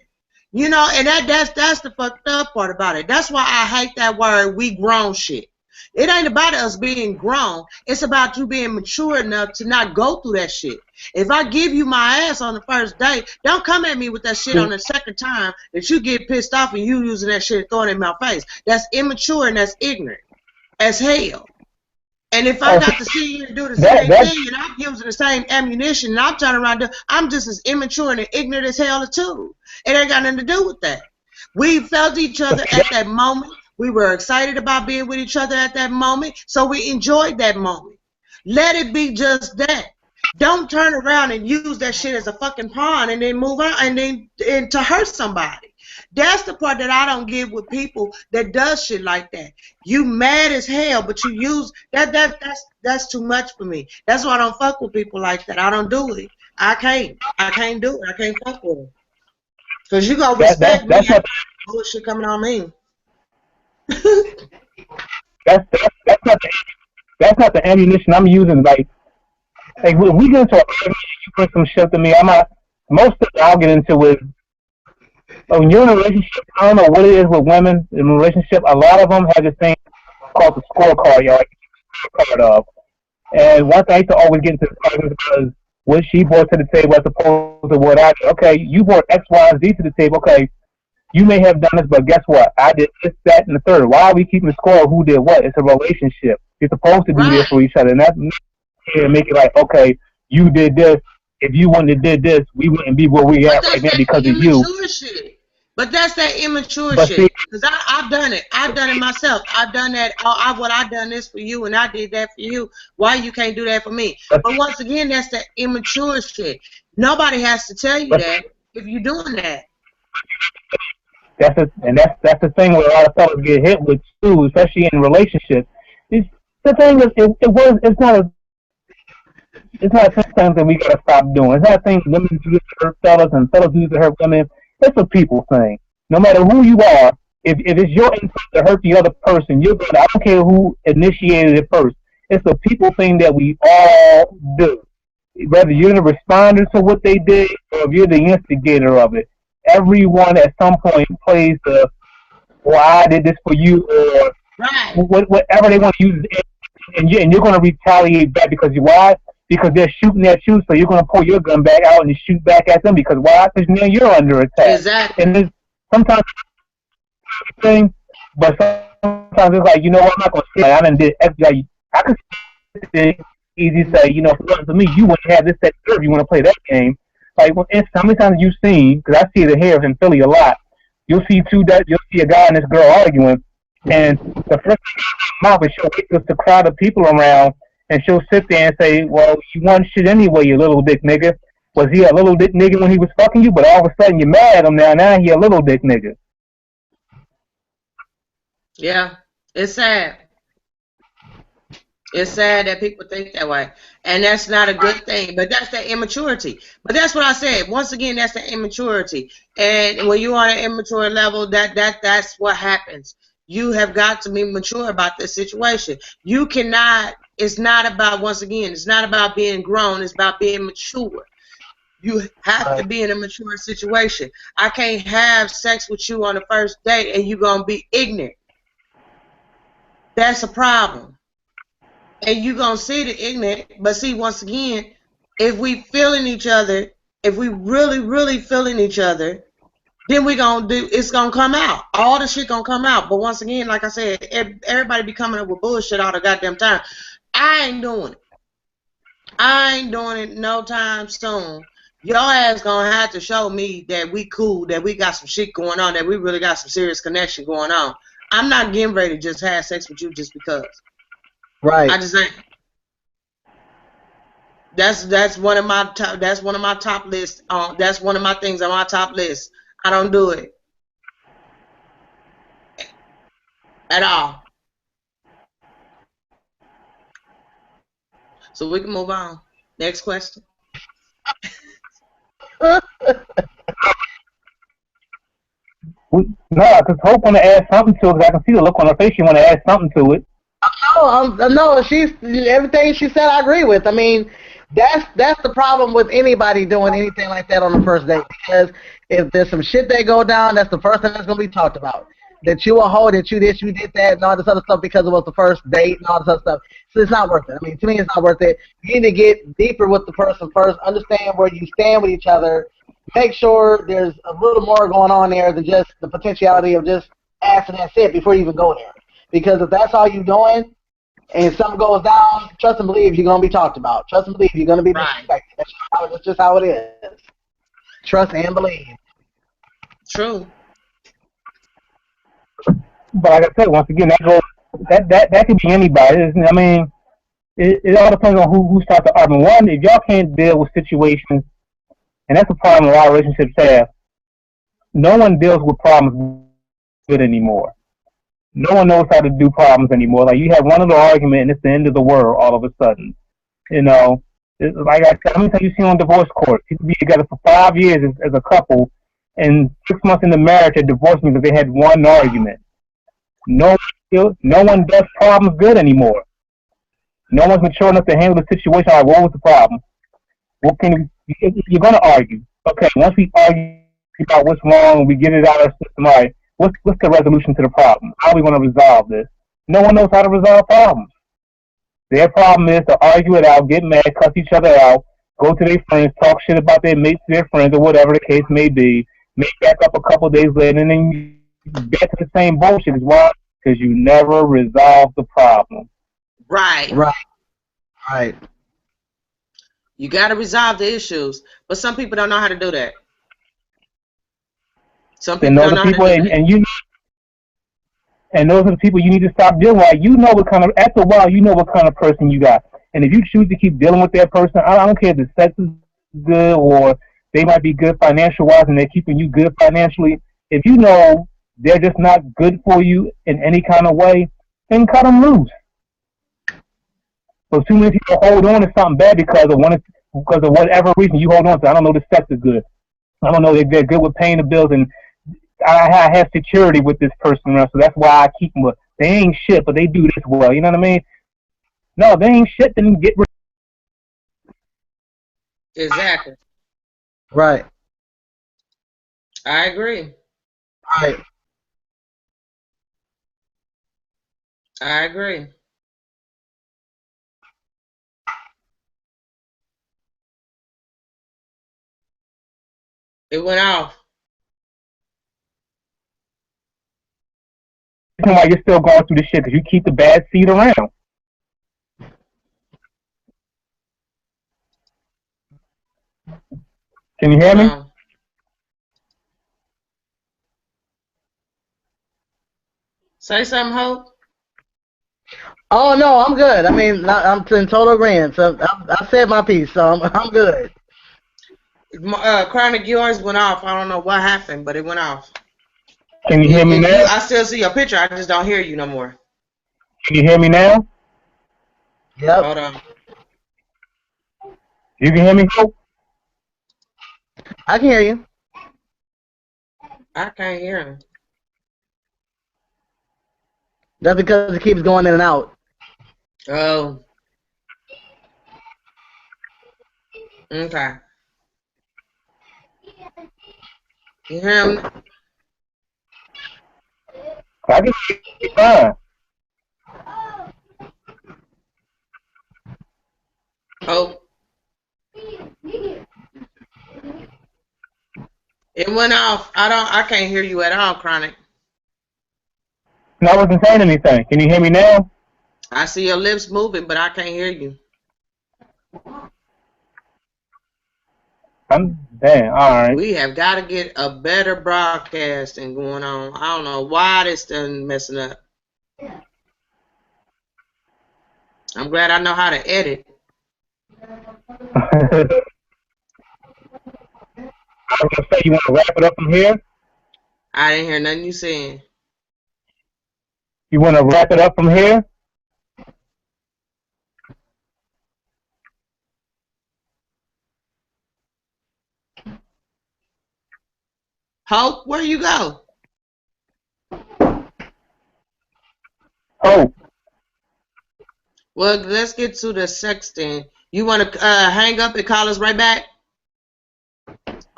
You know, and that's the fucked up part about it. That's why I hate that word, we grown shit. It ain't about us being grown. It's about you being mature enough to not go through that shit. If I give you my ass on the first date, don't come at me with that shit on the second time that you get pissed off and you using that shit and throwing it in my face. That's immature and that's ignorant as hell. And if I got to see you do the same thing and I'm using the same ammunition and I'm turning around, I'm just as immature and ignorant as hell too. It ain't got nothing to do with that. We felt each other at that moment. We were excited about being with each other at that moment, so we enjoyed that moment. Let it be just that. Don't turn around and use that shit as a fucking pawn and then move on and to hurt somebody. That's the part that I don't get with people that does shit like that. You mad as hell, but you use that's too much for me. That's why I don't fuck with people like that. I don't do it. I can't do it. I can't fuck with them. Cause you gonna respect me. Bullshit coming on me. that's not the ammunition I'm using. Like when we get into you bring some shit to me, most of it I'll get into is when you're in a relationship. I don't know what it is with women in a relationship. A lot of them have this thing called the scorecard. You know, like scorecard of. And one thing I used to always get into this argument because what she brought to the table as opposed to what I did. Okay, you brought X, Y, and Z to the table. Okay, you may have done this, but guess what? I did this, that, and the third. Why are we keeping the score of who did what? It's a relationship. You're supposed to do this for each other. And that's to make it like, okay, you did this. If you wouldn't have did this, we wouldn't be where we at right now because of you. Shit. But that's that immature shit. Because I've done it. I've done it myself. I've done that. I've done this for you and I did that for you. Why you can't do that for me? But once again, that's that immature shit. Nobody has to tell you that if you're doing that. That's the thing where a lot of fellas get hit with too, especially in relationships. The thing is, it's not something that we gotta stop doing. It's not a thing women do to hurt fellas and fellas do to hurt women. It's a people thing. No matter who you are, if it's your intent to hurt the other person, you're gonna. I don't care who initiated it first. It's a people thing that we all do. Whether you're the responder to what they did or if you're the instigator of it. Everyone at some point plays the, well, I did this for you, or whatever they want to use, and you're going to retaliate back because why? Because they're shooting at you, so you're going to pull your gun back out and shoot back at them because why? Because now you're under attack. Exactly. And there's sometimes thing, but sometimes it's like, you know what? I'm not going to say I done did X. I could say easy say, you know, if it wasn't for me, you wouldn't have this, that, third. You want to play that game. Like, how many times have you seen, because I see it here in Philly a lot, you'll see a guy and this girl arguing, and the first thing mouth is she'll wait just a crowd of people around, and she'll sit there and say, well, you want shit anyway, you little dick nigga. Was he a little dick nigga when he was fucking you? But all of a sudden you're mad at him now he a little dick nigga. Yeah, it's sad. It's sad that people think that way. And that's not a good thing. But that's the immaturity. But that's what I said. Once again, that's the immaturity. And when you're on an immature level, that's what happens. You have got to be mature about this situation. You cannot, it's not about, once again, it's not about being grown. It's about being mature. You have to be in a mature situation. I can't have sex with you on the first date and you're going to be ignorant. That's a problem. And you're going to see the ignorant, but see, once again, if we feeling each other, if we really, really feeling each other, then it's going to come out. All the shit going to come out. But once again, like I said, everybody be coming up with bullshit all the goddamn time. I ain't doing it. I ain't doing it no time soon. Your ass going to have to show me that we cool, that we got some shit going on, that we really got some serious connection going on. I'm not getting ready to just have sex with you just because. Right. I just ain't. That's one of my top. That's one of my top lists. That's one of my things on my top list. I don't do it at all. So we can move on. Next question. No, because Hope want to add something to it. 'Cause I can see the look on her face. She want to add something to it. No, she's everything she said. I agree with. I mean, that's the problem with anybody doing anything like that on the first date, because if there's some shit that go down, that's the first thing that's gonna be talked about. That you a hoe, that you this, you did that, and all this other stuff because it was the first date and all this other stuff. So it's not worth it. I mean, to me, it's not worth it. You need to get deeper with the person first, understand where you stand with each other, make sure there's a little more going on there than just the potentiality of just asking that's it before you even go there. Because if that's all you're doing, and something goes down, trust and believe you're going to be talked about. Trust and believe you're going to be disrespected. That's just how it is. Trust and believe. True. But like I said, once again, that could be anybody. I mean, it all depends on who starts the argument. One, if y'all can't deal with situations, and that's a problem a lot of relationships have, no one deals with problems good anymore. No one knows how to do problems anymore. Like, you have one little argument and it's the end of the world all of a sudden. You know, like I said, how many times you see on divorce court? People be together for 5 years as a couple, and 6 months into marriage they divorced because they had one argument. No one does problems good anymore. No one's mature enough to handle the situation. Like, what was the problem? What can you're going to argue? Okay, once we argue about what's wrong and we get it out of our system, all right, what's the resolution to the problem? How are we going to resolve this? No one knows how to resolve problems. Their problem is to argue it out, get mad, cuss each other out, go to their friends, talk shit about their mates to their friends, or whatever the case may be, make back up a couple of days later, and then you get to the same bullshit. Why? Because you never resolve the problem. Right. You got to resolve the issues, but some people don't know how to do that. Some people don't know how to do that. And those are the people you need to stop dealing with. You know what kind of, after a while, you know what kind of person you got. And if you choose to keep dealing with that person, I don't care if the sex is good or they might be good financial-wise and they're keeping you good financially. If you know they're just not good for you in any kind of way, then cut them loose. So too many people hold on to something bad because of whatever reason you hold on to. I don't know, the sex is good. I don't know, they're good with paying the bills, and I have security with this person around, so that's why I keep them. They ain't shit, but they do this well. You know what I mean? No, they ain't shit. Then get rid. Exactly. Right. I agree. Right. I agree. It went off. Why you're still going through this shit? Because you keep the bad seed around. Can you hear me? Say something, Hope. Oh no, I'm good. I mean, I'm in total agreement. So I said my piece, so I'm good. Chronic, yours went off. I don't know what happened, but it went off. Can you hear me now? I still see your picture. I just don't hear you no more. Can you hear me now? Yep. Hold on. You can hear me, Hope? I can hear you. I can't hear him. That's because it keeps going in and out. Oh. Okay. You hear him? I can hear you fine. Oh. It went off. I can't hear you at all, Chronic. No, I wasn't saying anything. Can you hear me now? I see your lips moving, but I can't hear you. Damn. All right. We have got to get a better broadcasting going on. I don't know why this done messing up. I'm glad I know how to edit. I was gonna say, you want to wrap it up from here? I didn't hear nothing you saying. You want to wrap it up from here? Hope, where you go? Oh. Well, let's get to the sexting. You want to hang up and call us right back?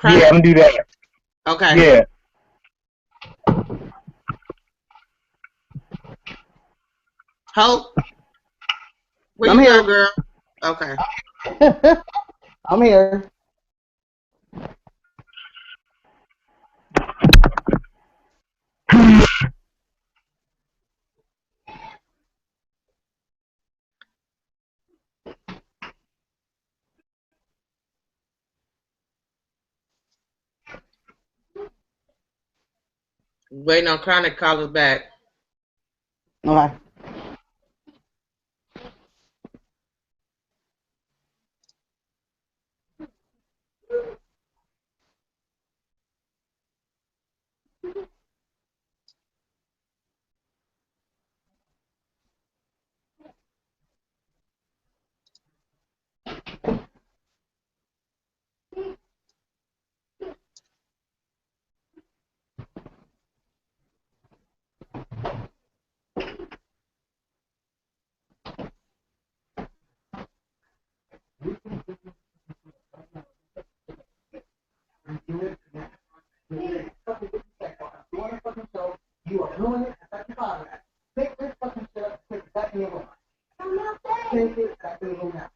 Yeah, I'm gonna do that. Okay. Yeah. Hope, where I'm you here. go, girl? Okay. I'm here. Waiting on Chronic to call us back. Okay. You are doing it. That's your father. Take this fucking shit up. Take it back in your room. I'm not saying. Take it back in your room now.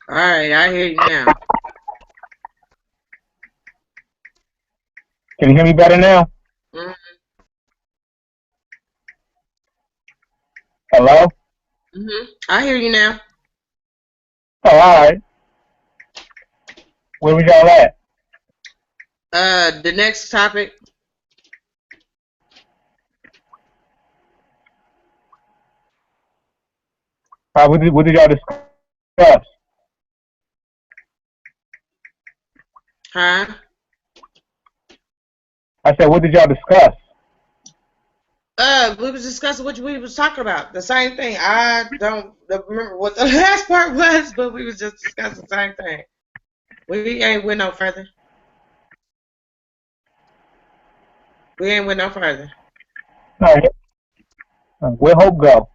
All right, I hear you now. Can you hear me better now? Mm-hmm. Hello? I hear you now. Oh, all right. Where was y'all at? The next topic. What did y'all discuss? Huh? I said, what did y'all discuss? We was discussing what we was talking about. The same thing. I don't remember what the last part was, but we was just discussing the same thing. We ain't went no further. We ain't went no further. All right. Where Hope go?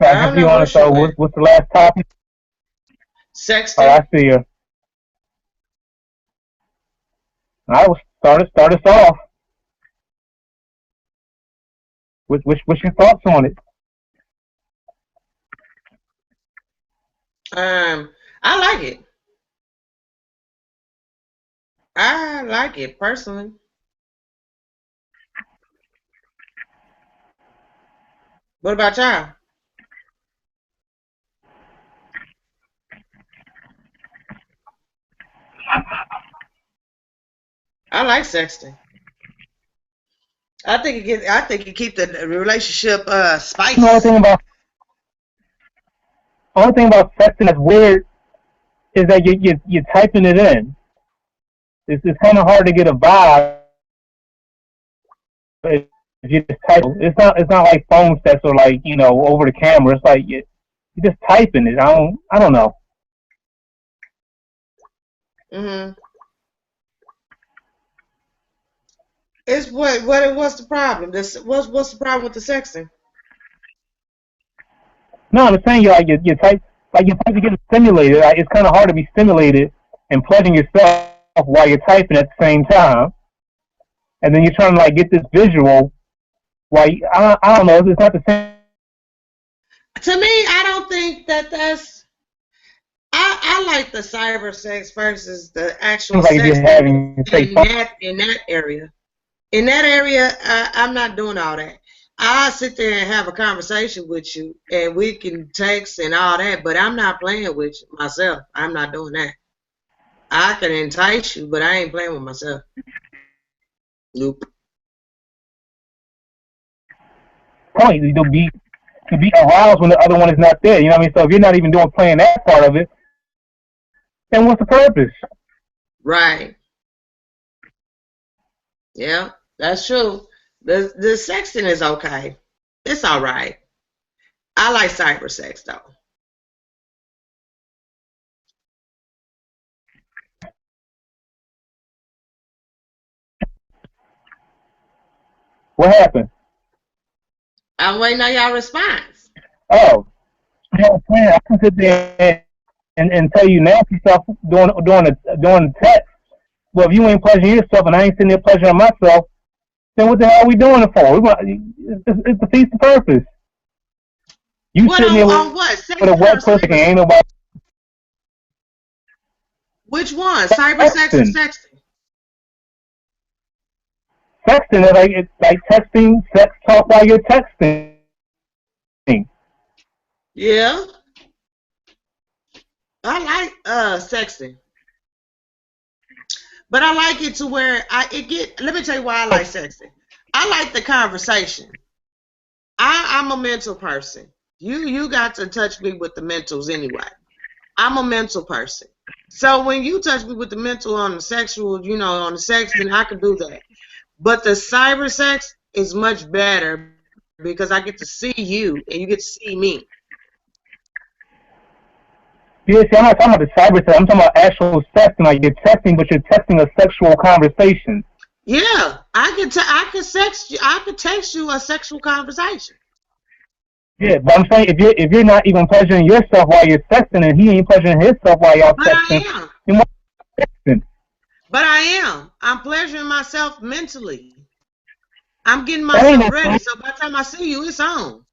I I guess don't you know on where it. she So went. what's the last topic? Oh, Sexting. I see her. I will start us off. What's your thoughts on it? I like it. I like it personally. What about y'all? I like sexting. I think it keep the relationship The only spicy. thing about sexting that's weird is that you're typing it in. It's kind of hard to get a vibe if you just type. It's not like phone sex or like over the camera. It's like you're just typing it. I don't know. Mhm. It's what's the problem? What's the problem with the sexting? No, I'm saying you type like you type to get stimulated. Like, it's kind of hard to be stimulated and pleasuring yourself while you're typing at the same time, and then you're trying to like get this visual. I don't know. It's not the same. To me, I don't think that's. I like the cyber sex versus the actual Like if you're sexting having say in that area. In that area, I'm not doing all that. I'll sit there and have a conversation with you, and we can text and all that, but I'm not playing with you myself. I'm not doing that. I can entice you, but I ain't playing with myself. Nope. point, to be aroused when the other one is not there. You know what I mean? So if you're not even doing playing that part of it, then what's the purpose? Right. Yeah, that's true. The sexting is okay. It's all right. I like cyber sex though. What happened? I'm waiting on y'all response. Oh, I can sit there and tell you nasty stuff during the text. Well, if you ain't pleasuring yourself and I ain't sitting there pleasuring myself, then what the hell are we doing it for? It defeats the purpose. You What sitting there on what? with a Sexting or wet pussy and cyber ain't sex? nobody Which one? Cyber sex or texting. sexting? Texting is like it's like texting, sex talk while you're texting. Yeah, I like sexting, but I like it to where I it get. Let me tell you why I like sexting. I like the conversation. I'm a mental person. You got to touch me with the mentals anyway. I'm a mental person. So when you touch me with the mental on the sexual, on the sexting, I can do that. But the cyber sex is much better because I get to see you and you get to see me. Yeah, see, I'm not talking about the cyber sex. I'm talking about actual texting. Like you're texting, but you're texting a sexual conversation. Yeah, I can sex you. I can text you a sexual conversation. Yeah, but I'm saying if you're not even pleasuring yourself while you're texting, and he ain't pleasuring himself while y'all But texting, I am. then what's texting? But I am. I'm pleasuring myself mentally. I'm getting That ain't myself no ready. fun. So by the time I see you, it's on.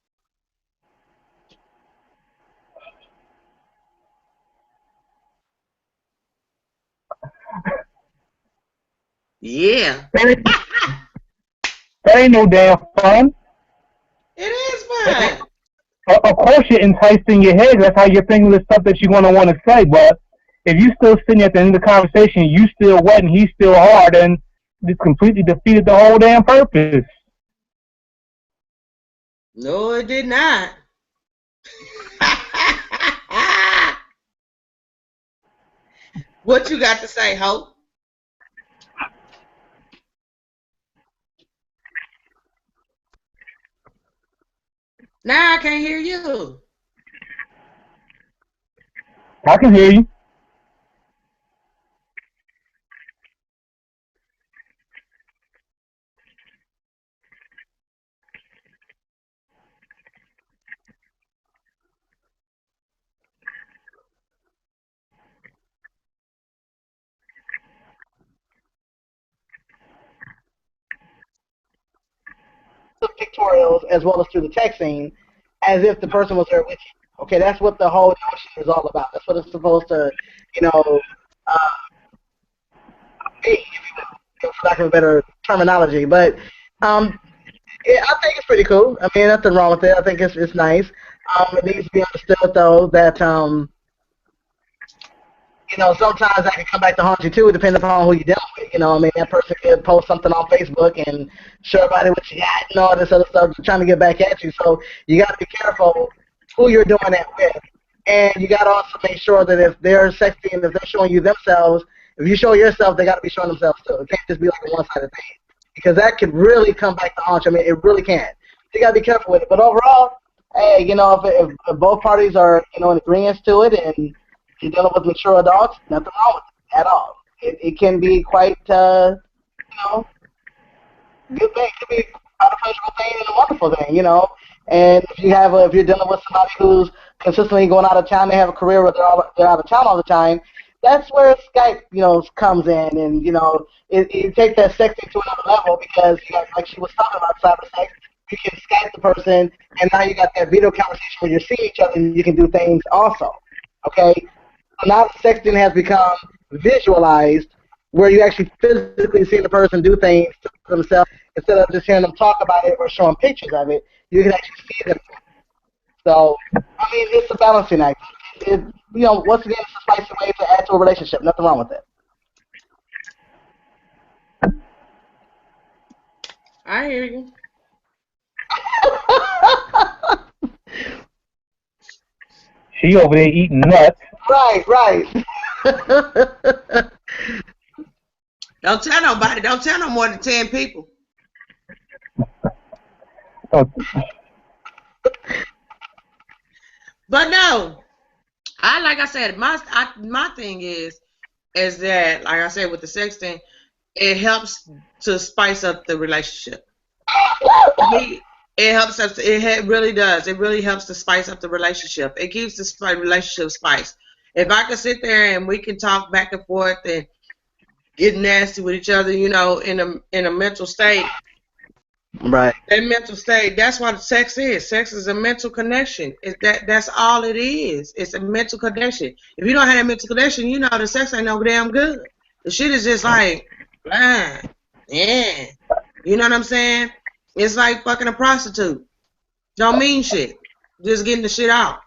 Yeah. That ain't, that ain't no damn fun. It is fun. Of course, you're enticed in your head. That's how you're thinking of the stuff that you're gonna want to say. But if you still sitting at the end of the conversation, you still wet and he's still hard, then it's completely defeated the whole damn purpose. No, it did not. What you got to say, Hope? Now I can't hear you. I can hear you. The pictorials as well as through the texting, as if the person was there with you. Okay, that's what the whole notion is all about. That's what it's supposed to, you know, uh, me, for lack of a better terminology. But yeah, I think it's pretty cool. I mean, nothing wrong with it. I think it's nice. It needs to be understood though that you know, sometimes that can come back to haunt you too, depending upon who you're dealing with. You know, I mean, that person could post something on Facebook and show everybody what you got and all this other stuff, trying to get back at you. So you got to be careful who you're doing that with, and you got to also make sure that if they're sexting, if they're showing you themselves, if you show yourself, they got to be showing themselves too. It can't just be like a one-sided thing, because that could really come back to haunt you. I mean, it really can. You got to be careful with it. But overall, hey, you know, if both parties are, you know, in agreement to it and you're dealing with mature adults, nothing wrong with it at all. It can be quite, you know, good thing. It can be quite a pleasurable thing and a wonderful thing, you know. And if you're dealing with somebody who's consistently going out of town, they have a career where they're out of town all the time, that's where Skype, you know, comes in, and you know, it takes that sexting to another level, because you know, like she was talking about cyber sex, you can Skype the person, and now you got that video conversation where you're seeing each other, and you can do things also. Okay. Now sexting has become visualized, where you actually physically see the person do things to themselves instead of just hearing them talk about it or showing pictures of it. You can actually see them. So, I mean, it's a balancing act. You know, once again, it's a spicy way to add to a relationship. Nothing wrong with it. I hear you. She over there eating nuts. Right. Don't tell nobody. Don't tell no more than 10 people. But no, like I said, my thing is that, like I said, with the sexting, it helps to spice up the relationship. It helps us. It really does. It really helps to spice up the relationship. It keeps the relationship spice. If I can sit there and we can talk back and forth and get nasty with each other, you know, in a mental state. Right. That mental state. That's what sex is. Sex is a mental connection. That's all it is. It's a mental connection. If you don't have that mental connection, you know the sex ain't no damn good. The shit is just like, blind. Yeah. You know what I'm saying? It's like fucking a prostitute. Don't mean shit. Just getting the shit out.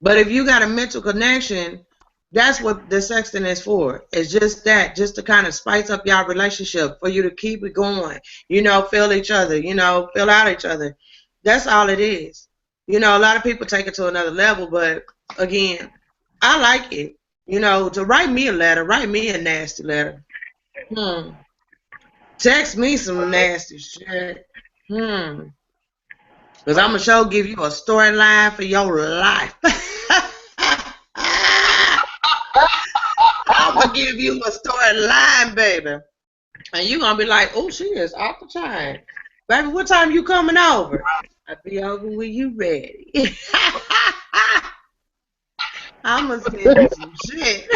But if you got a mental connection, that's what the sexting is for. It's just that, just to kind of spice up y'all relationship, for you to keep it going. You know, feel each other, you know, feel out each other. That's all it is. You know, a lot of people take it to another level, but again, I like it. You know, to write me a letter, write me a nasty letter. Text me some nasty shit. Because I'm going to sure give you a storyline for your life. I'm going to give you a storyline, baby. And you're going to be like, oh, she is off the chain. Baby, what time you coming over? I'll be over when you ready. I'm going to send you some shit.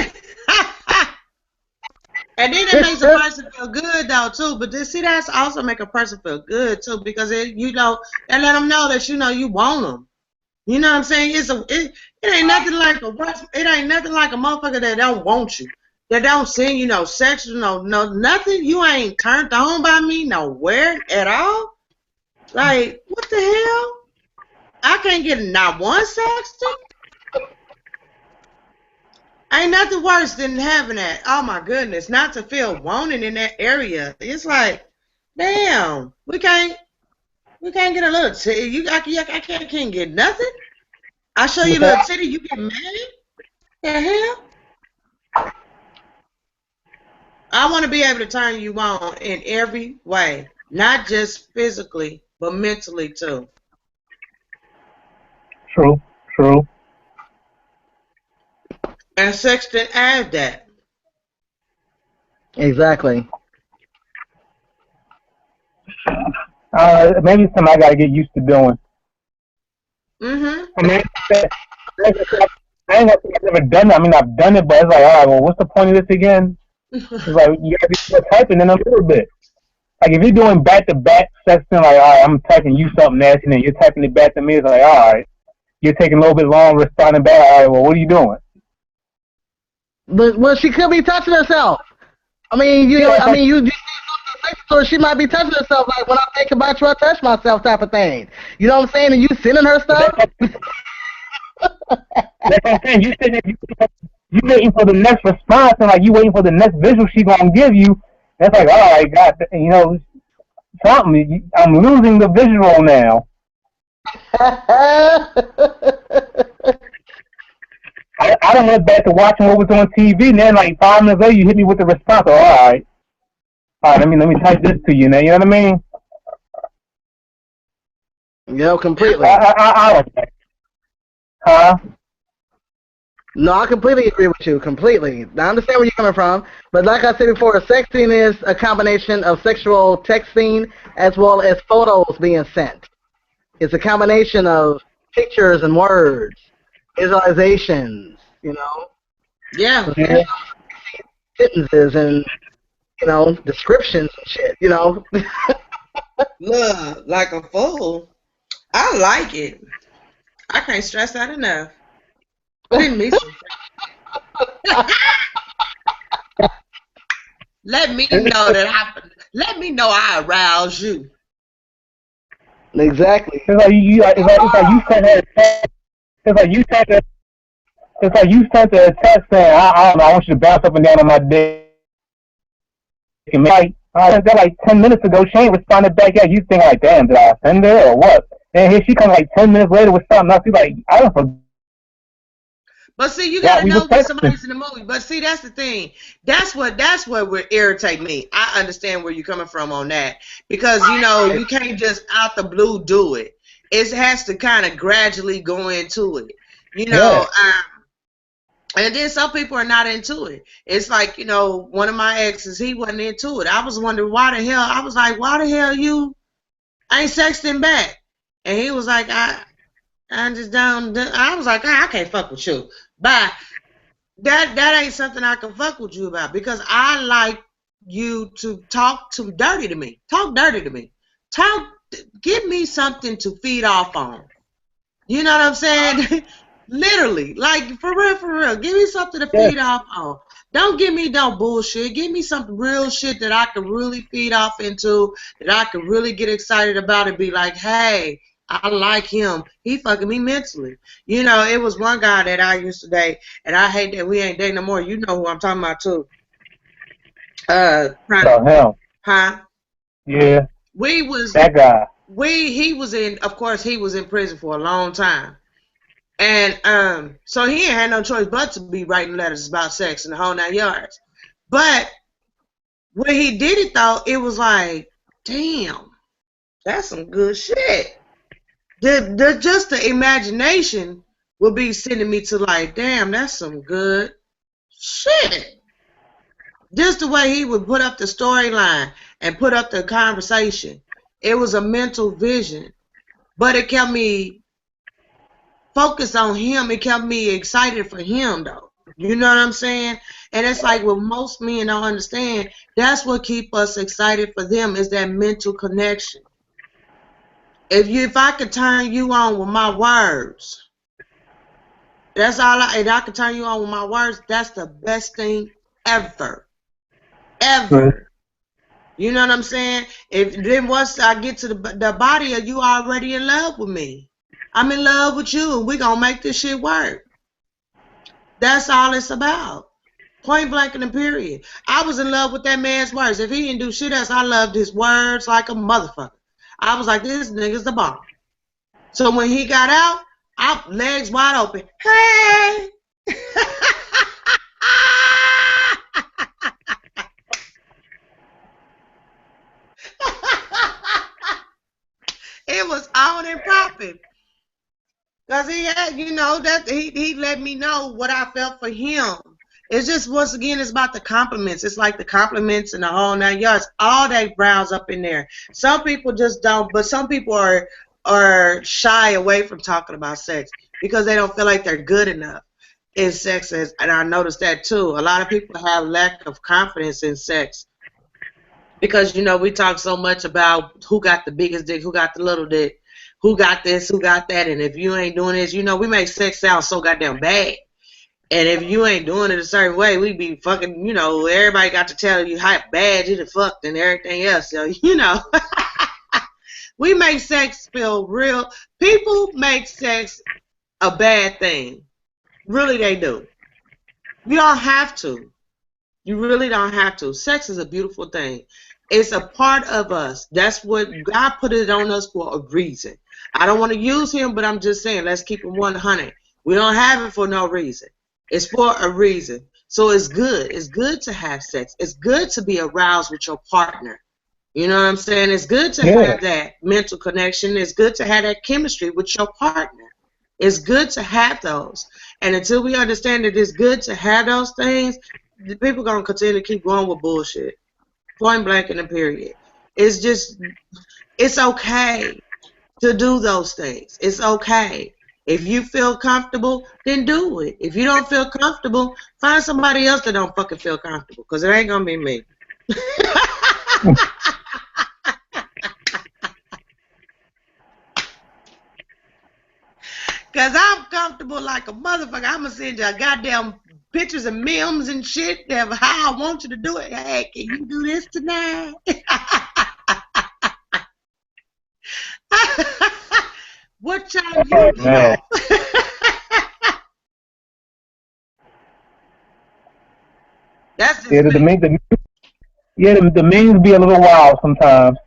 And then it makes a person feel good, though, too. But see, that's also make a person feel good, too, because, you know, and let them know that, you know, you want them. You know what I'm saying? It ain't nothing like it ain't nothing like a motherfucker that don't want you, that don't send you no sexual, no nothing. You ain't turned on by me nowhere at all. Like, what the hell? I can't get not one sexting. Ain't nothing worse than having that. Oh my goodness, not to feel wanted in that area. It's like, damn, we can't get a little titty. I can't get nothing. I show you a little titty, you get mad? The hell? I want to be able to turn you on in every way, not just physically, but mentally too. True. And sexting adds that. Exactly. Maybe something I gotta get used to doing. Mm-hmm. I mean, I ain't I've never done it. I mean, I've done it, but it's like, all right, well, what's the point of this again? It's like, you gotta be typing in a little bit. Like, if you're doing back-to-back sexting, like, all right, I'm typing you something nasty, and you're typing it back to me, it's like, all right. You're taking a little bit long responding back, all right, well, what are you doing? But she could be touching herself. I mean, you know, Yeah, I mean, you so she might be touching herself like when I think about you, I touch myself type of thing. You know what I'm saying? And you sending her stuff. that's what I'm saying. You sitting there, you waiting for the next response, and like you waiting for the next visual she gonna give you. That's like, all right, God, you know, something. I'm losing the visual now. I don't went back to watching what was on TV, and then like 5 minutes later, you hit me with the response. Oh, all right, let me type this to you now. You know what I mean? Yeah, completely. I like that. Huh? No, I completely agree with you. Completely. I understand where you're coming from, but like I said before, sexting is a combination of sexual texting as well as photos being sent. It's a combination of pictures and words, visualizations, you know, Yeah. Yeah. sentences and, you know, descriptions and shit, you know. Look, like a fool. I like it. I can't stress that enough. Send me some. Let me know that let me know I arouse you. Exactly. It's like it's like you sent her a text. It's like you sent her. It's like you sent her a text saying, I don't know, I want you to bounce up and down on my dick. And like, I sent that like 10 minutes ago. She ain't responded back yet. You think like, damn, did I send her or what? And here she comes like 10 minutes later with something else. She's like, I don't forget. But see, you gotta We know was when texting. somebody's in the movie. But see, that's the thing. That's what would irritate me. I understand where you're coming from on that. Because, you know, you can't just out the blue do it. It has to kind of gradually go into it. You know, and then some people are not into it. It's like, you know, one of my exes, he wasn't into it. I was wondering why the hell. I was like, why the hell you ain't sexting back? And he was like, I just don't. I was like, I can't fuck with you. Bye. That ain't something I can fuck with you about because I like you to talk too dirty to me. Talk dirty to me. Give me something to feed off on. You know what I'm saying? Literally, like for real. Give me something to feed off on. Don't give me no bullshit. Give me some real shit that I can really feed off into, that I can really get excited about and be like, hey, I like him. He fucking me mentally. You know, it was one guy that I used to date, and I hate that we ain't dating no more. You know who I'm talking about too. Oh hell. Huh? Yeah. We was That guy. he was in, of course, he was in prison for a long time. And so he ain't had no choice but to be writing letters about sex and the whole 9 yards. But when he did it though, it was like, damn, that's some good shit. Just the imagination will be sending me to like, damn, that's some good shit. Just the way he would put up the storyline and put up the conversation. It was a mental vision. But it kept me focused on him. It kept me excited for him, though. You know what I'm saying? And it's like what most men don't understand. That's what keep us excited for them is that mental connection. If I could turn you on with my words, that's all. And I could turn you on with my words. That's the best thing ever, ever. You know what I'm saying? If then once I get to the body of you, already in love with me. I'm in love with you, and we gonna make this shit work. That's all it's about. Point blank and period. I was in love with that man's words. If he didn't do shit else, I loved his words like a motherfucker. I was like, this nigga's the bomb. So when he got out, legs wide open. Hey! It was on and popping. Because he had, you know, that he let me know what I felt for him. It's just, once again, it's about the compliments. It's like the compliments and the whole 9 yards. All that browse up in there. Some people just don't, but some people are shy away from talking about sex because they don't feel like they're good enough in sex. And I noticed that too. A lot of people have lack of confidence in sex because, you know, we talk so much about who got the biggest dick, who got the little dick, who got this, who got that. And if you ain't doing this, you know, we make sex sound so goddamn bad. And if you ain't doing it a certain way, we be fucking, you know, everybody got to tell you how bad you done fucked and everything else. So, you know, we make sex feel real. People make sex a bad thing. Really, they do. You don't have to. You really don't have to. Sex is a beautiful thing. It's a part of us. That's what God put it on us for a reason. I don't want to use him, but I'm just saying, let's keep it 100. We don't have it for no reason. It's for a reason. So it's good. It's good to have sex. It's good to be aroused with your partner. You know what I'm saying? It's good to have that mental connection. It's good to have that chemistry with your partner. It's good to have those. And until we understand that it's good to have those things, the people going to continue to keep going with bullshit. Point blank in a period. It's just, it's okay to do those things. It's okay. If you feel comfortable, then do it. If you don't feel comfortable, find somebody else that don't fucking feel comfortable, because it ain't going to be me. Because I'm comfortable like a motherfucker. I'm going to send you a goddamn pictures of memes and shit of how I want you to do it. Hey, can you do this tonight? What time you get off? That's just the memes be a little wild sometimes.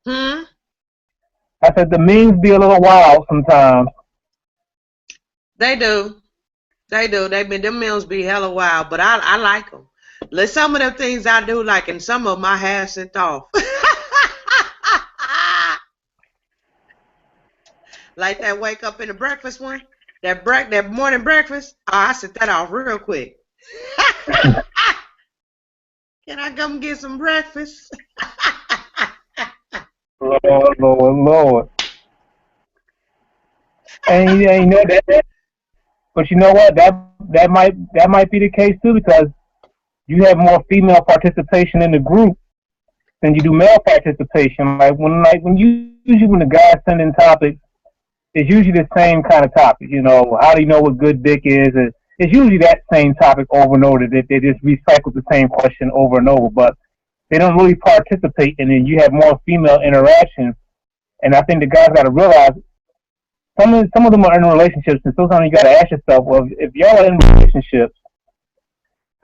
I said the memes be a little wild sometimes. They do. They do. Them memes be hella wild, but I like them. Like some of the things I do like, and some of them I have sent off. Like that wake up in the breakfast one, that morning breakfast. Oh, I sent that off real quick. Can I come get some breakfast? Lord. And you know that, but you know what? That might be the case too, because you have more female participation in the group than you do male participation. Like when the guys send in topics, it's usually the same kind of topic. You know, how do you know what good dick is? It's usually that same topic over and over. That they just recycle the same question over and over, but they don't really participate in it. You have more female interaction, and I think the guys got to realize some of them are in relationships, and sometimes you got to ask yourself, well, if y'all are in relationships,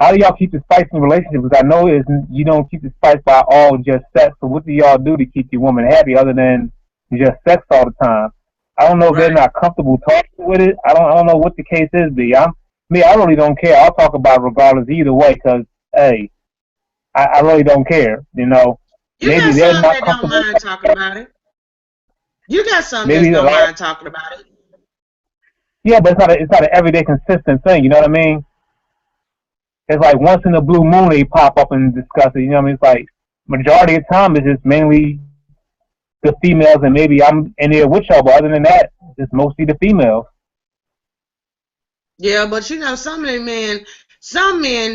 how do y'all keep the spice in relationships? Because I know you don't keep the spice by all just sex. So what do y'all do to keep your woman happy other than just sex all the time? I don't know if they're not comfortable talking with it. I don't know what the case is. I really don't care. I'll talk about it regardless either way, because hey, I really don't care. You know, maybe they're not comfortable. Don't mind talking about it. You got some that don't mind talking about it. Yeah, but it's not an everyday consistent thing. You know what I mean? It's like once in a blue moon they pop up and discuss it. You know what I mean? It's like majority of the time it's just mainly the females, and maybe I'm in there with y'all, but other than that, it's mostly the females. Yeah, but you know, some men,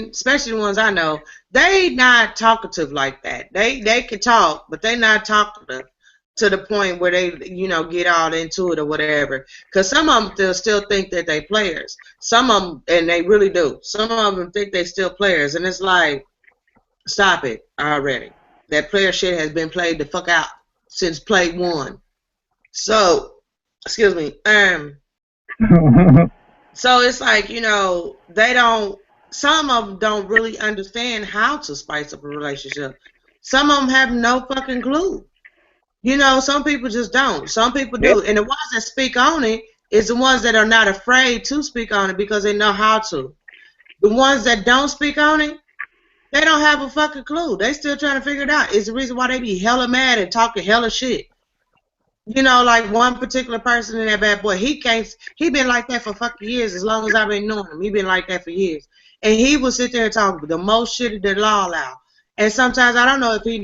especially the ones I know, they not talkative like that. They can talk, but they not talkative to the point where they, you know, get all into it or whatever. Because some of them still think that they players. Some of them, and they really do. Some of them think they still players, and it's like, stop it already. That player shit has been played the fuck out since play one. So, excuse me. So it's like, you know, some of them don't really understand how to spice up a relationship. Some of them have no fucking clue. You know, some people just don't. Some people do. And the ones that speak on it is the ones that are not afraid to speak on it because they know how to. The ones that don't speak on it, they don't have a fucking clue. They still trying to figure it out. It's the reason why they be hella mad and talking hella shit. You know, like one particular person in that bad boy, he been like that for fucking years. As long as I've been knowing him, he been like that for years. And he will sit there and talk the most shit that law out. And sometimes I don't know if he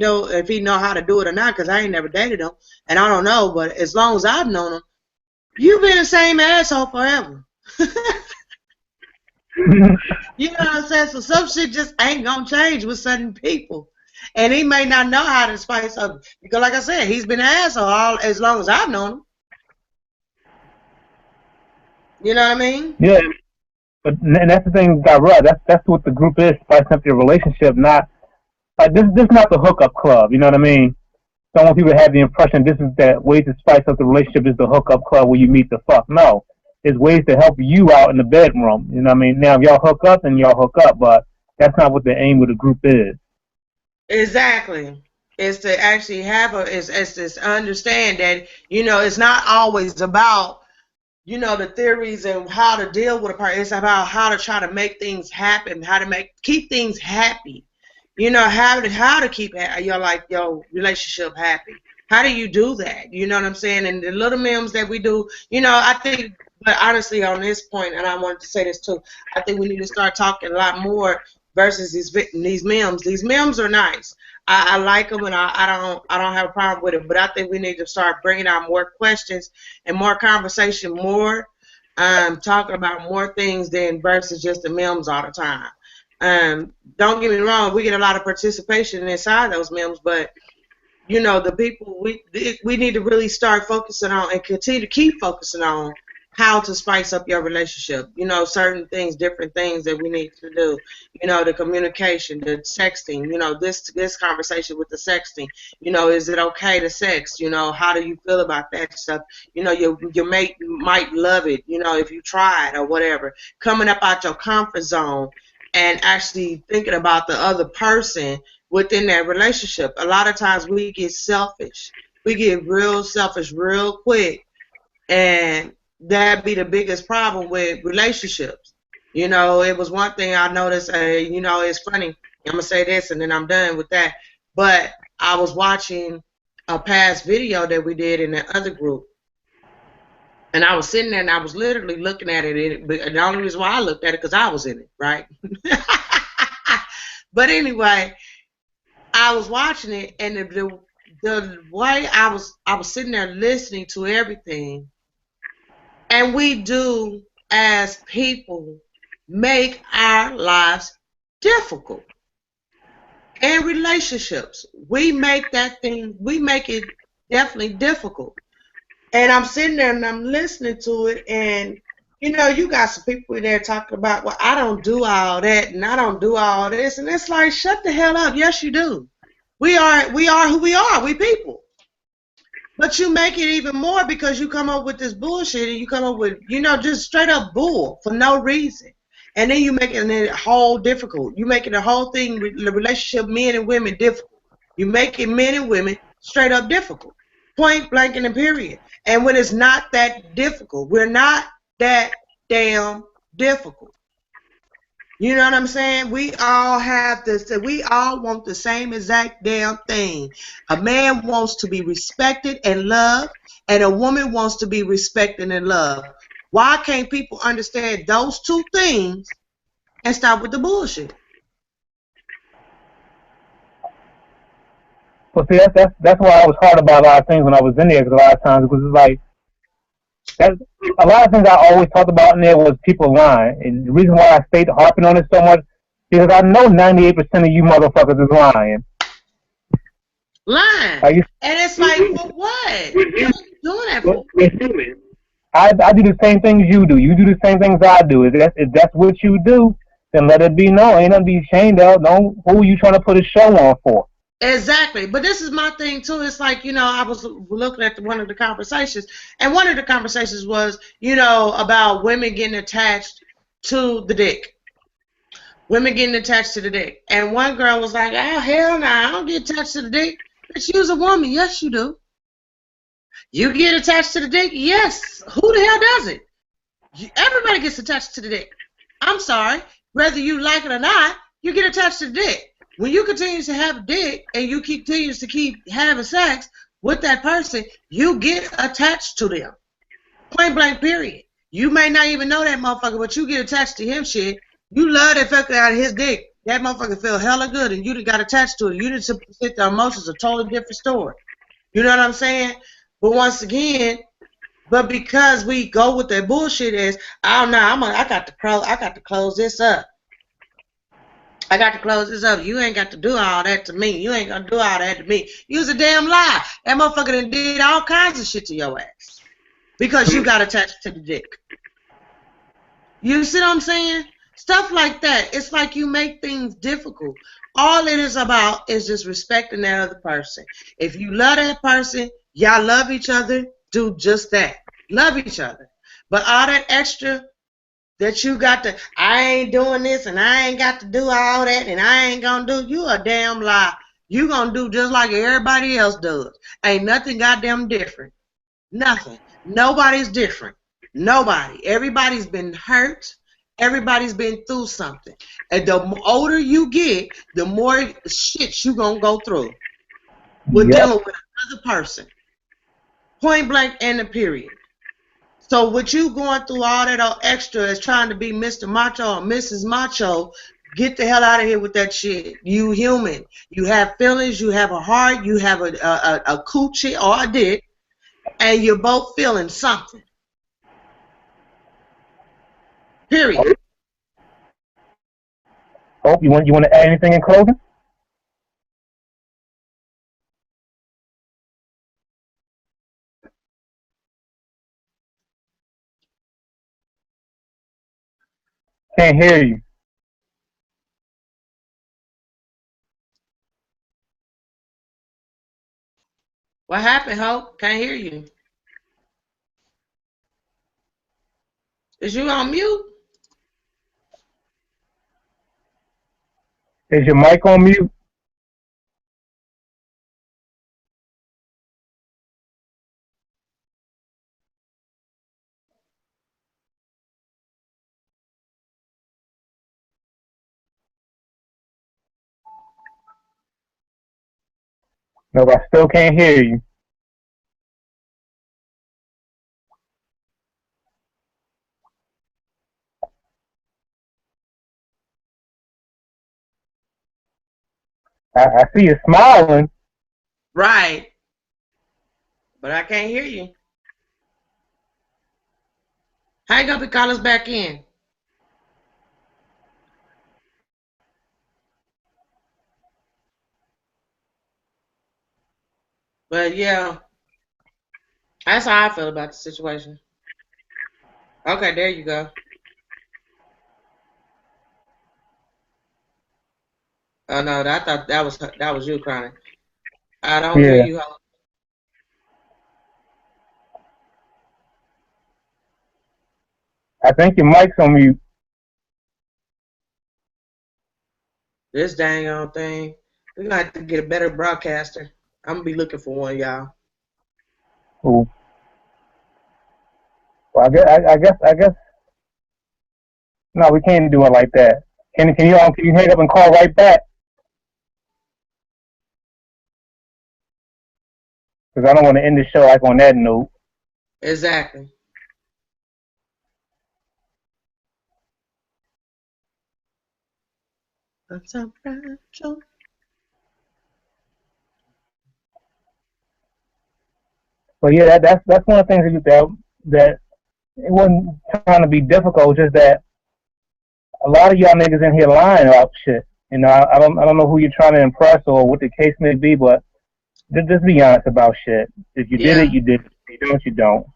know how to do it or not, because I ain't never dated him, and I don't know. But as long as I've known him, you've been the same asshole forever. You know what I'm saying? So some shit just ain't gonna change with certain people. And he may not know how to spice up, because like I said, he's been an asshole as long as I've known him. You know what I mean? Yeah, but and that's the thing, got right. That's what the group is, spicing up your relationship. Not like this is not the hookup club. You know what I mean? Some people have the impression this is that way to spice up the relationship is the hookup club where you meet the fuck. No, it's ways to help you out in the bedroom. You know what I mean? Now, if y'all hook up, then y'all hook up, but that's not what the aim of the group is. Exactly. Is to actually have is to understand that, you know, it's not always about, you know, the theories and how to deal with a person. It's about how to try to make things happen, how to keep things happy. You know, how to keep your relationship happy. How do you do that? You know what I'm saying? And the little memes that we do, you know, I think, but honestly, on this point, and I wanted to say this too, I think we need to start talking a lot more versus these memes. These memes are nice. I like them, and I don't have a problem with it. But I think we need to start bringing out more questions and more conversation, more talking about more things than versus just the memes all the time. Don't get me wrong, we get a lot of participation inside those memes, but you know, the people we need to really start focusing on and continue to keep focusing on how to spice up your relationship. You know, certain things, different things that we need to do. You know, the communication, the sexting. You know, this conversation with the sexting. You know, is it okay to sext? You know, how do you feel about that stuff? You know, your mate might love it. You know, if you try it or whatever. Coming up out your comfort zone and actually thinking about the other person within that relationship. A lot of times we get selfish. We get real selfish real quick, and that be the biggest problem with relationships. You know, it was one thing I noticed, you know, it's funny. I'm going to say this and then I'm done with that. But I was watching a past video that we did in the other group. And I was sitting there and I was literally looking at it. And the only reason why I looked at it because I was in it, right? But anyway, I was watching it, and the way I was sitting there listening to everything, and we do as people make our lives difficult. In relationships, we make it definitely difficult. And I'm sitting there and I'm listening to it, and you know, you got some people in there talking about, well, I don't do all that and I don't do all this, and it's like, shut the hell up. Yes, you do. We are who we are. We people. But you make it even more because you come up with this bullshit and you come up with, you know, just straight up bull for no reason. And then you make it whole difficult. You make it the whole thing, the relationship, men and women, difficult. You make it men and women straight up difficult. Point blank and period. And when it's not that difficult, we're not that damn difficult. You know what I'm saying? We all have this. We all want the same exact damn thing. A man wants to be respected and loved, and a woman wants to be respected and loved. Why can't people understand those two things and stop with the bullshit? Well, see, that's why I was hard about a lot of things when I was in there, because a lot of times, because it's like, a lot of things I always talked about in there was people lying. And the reason why I stayed harping on it so much is because I know 98% of you motherfuckers is lying. Lying. And it's like, for what? What are you doing that for? I do the same things you do. You do the same things I do. If that's what you do, then let it be known. Ain't nothing to be ashamed of. Who are you trying to put a show on for? Exactly. But this is my thing, too. It's like, you know, I was looking at one of the conversations, and one of the conversations was, you know, about women getting attached to the dick. Women getting attached to the dick. And one girl was like, oh, hell no, I don't get attached to the dick. But you's a woman. Yes, you do. You get attached to the dick? Yes. Who the hell does it? Everybody gets attached to the dick. I'm sorry. Whether you like it or not, you get attached to the dick. When you continue to have a dick and you continue to keep having sex with that person, you get attached to them. Point blank, period. You may not even know that motherfucker, but you get attached to him, shit. You love that fucker out of his dick. That motherfucker feel hella good, and you got attached to it. You didn't sit the emotions, a totally different story. You know what I'm saying? But once again, because we go with that bullshit as, oh no, I got to close this up. I got to close this up. You ain't got to do all that to me. You ain't gonna do all that to me. You was a damn lie. That motherfucker done did all kinds of shit to your ass because you got attached to the dick. You see what I'm saying? Stuff like that. It's like you make things difficult. All it is about is just respecting that other person. If you love that person, y'all love each other, do just that. Love each other. But all that extra that you got to, I ain't doing this and I ain't got to do all that and I ain't gonna do, you a damn lie. You gonna do just like everybody else does. Ain't nothing goddamn different. Nothing. Nobody's different. Nobody. Everybody's been hurt. Everybody's been through something. And the older you get, the more shit you gonna go through with Yep. dealing with another person. Point blank and the period. So with you going through all that extra as trying to be Mr. Macho or Mrs. Macho, get the hell out of here with that shit. You human. You have feelings. You have a heart. You have a coochie or a dick. And you're both feeling something. Period. Hope you want to add anything in closing? Can't hear you. What happened, Hope? Can't hear you. Is you on mute? Is your mic on mute? No, I still can't hear you. I see you smiling. Right. But I can't hear you. Hang up and call us back in. But yeah, that's how I feel about the situation. Okay, there you go. Oh no, I thought that was you crying. I don't hear Yeah. you, Hope. I think your mic's on mute. This dang old thing. We're gonna have to get a better broadcaster. I'm gonna be looking for one, y'all. Ooh. Well, I guess. No, we can't do it like that. Can you hang up and call right back? Because I don't want to end the show like on that note. Exactly. That's a fragile. But yeah, that's one of the things that it wasn't trying to be difficult. Just that a lot of y'all niggas in here lying about shit. You know, I don't know who you're trying to impress or what the case may be, but just be honest about shit. If you did Yeah. it, you did it. If you don't, you don't.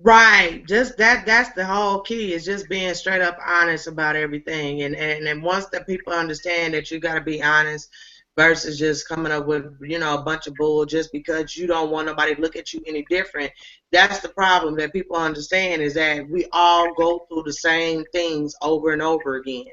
Right. Just that's the whole key is just being straight up honest about everything. And once the people understand that you gotta be honest versus just coming up with, a bunch of bull just because you don't want nobody to look at you any different. That's the problem that people understand is that we all go through the same things over and over again.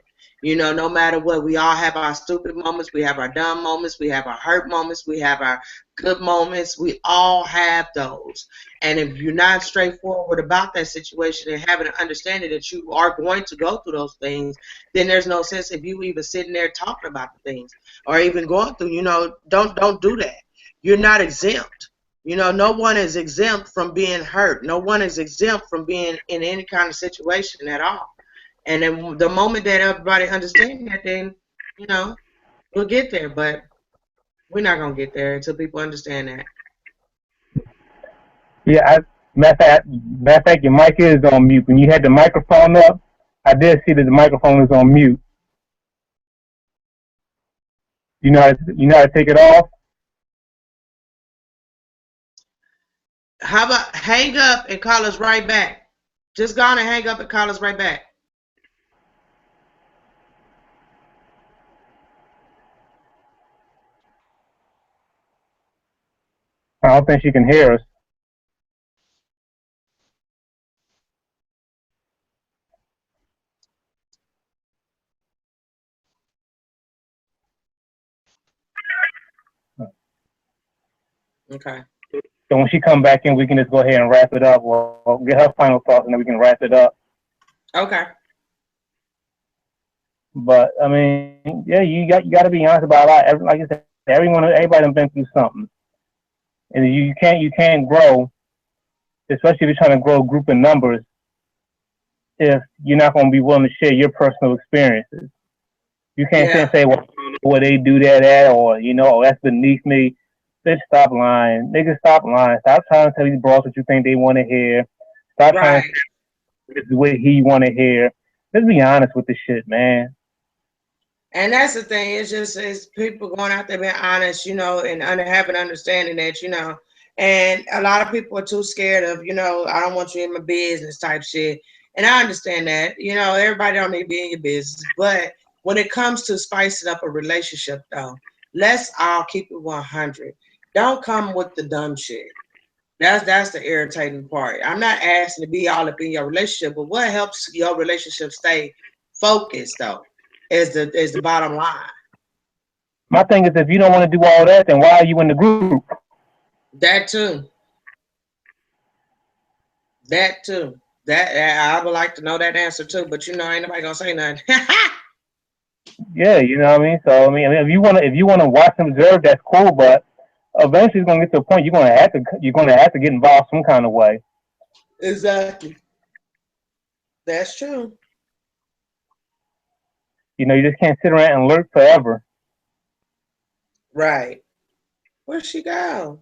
No matter what, we all have our stupid moments, we have our dumb moments, we have our hurt moments, we have our good moments. We all have those. And if you're not straightforward about that situation and having an understanding that you are going to go through those things, then there's no sense of you even sitting there talking about the things or even going through. Don't do that. You're not exempt. No one is exempt from being hurt. No one is exempt from being in any kind of situation at all. And then the moment that everybody understands that, then we'll get there. But we're not gonna get there until people understand that. Yeah, matter of fact, your mic is on mute. When you had the microphone up, I did see that the microphone is on mute. You know how to take it off? How about hang up and call us right back? Just go on and hang up and call us right back. I don't think she can hear us. Okay. So when she come back in, we can just go ahead and wrap it up, or get her final thoughts, and then we can wrap it up. Okay. But I mean, yeah, you got to be honest about a lot. Like you said, everybody done been through something, and you can't grow, especially if you're trying to grow a group in numbers, if you're not going to be willing to share your personal experiences. You can't sit and Yeah. say, well, they do that at, or oh, that's beneath me. Bitch, stop lying. Niggas, stop lying. Stop trying to tell these bros what you think they want to hear. Stop trying to Right. say this is what he want to hear. Let's be honest with this shit, man. And that's the thing. It's people going out there being honest, and having understanding that, and a lot of people are too scared of, I don't want you in my business type shit. And I understand that, everybody don't need to be in your business. But when it comes to spicing up a relationship, though, let's all keep it 100. Don't come with the dumb shit. That's the irritating part. I'm not asking to be all up in your relationship, but what helps your relationship stay focused, though, is the bottom line. My thing is, if you don't want to do all that, then why are you in the group? That too. That too. That I would like to know that answer too, but ain't nobody gonna say nothing. Yeah, you know what I mean. So I mean, if you wanna watch and observe, that's cool. But eventually, it's gonna get to a point you're gonna have to get involved some kind of way. Exactly. That's true. You just can't sit around and lurk forever. Right. Where'd she go?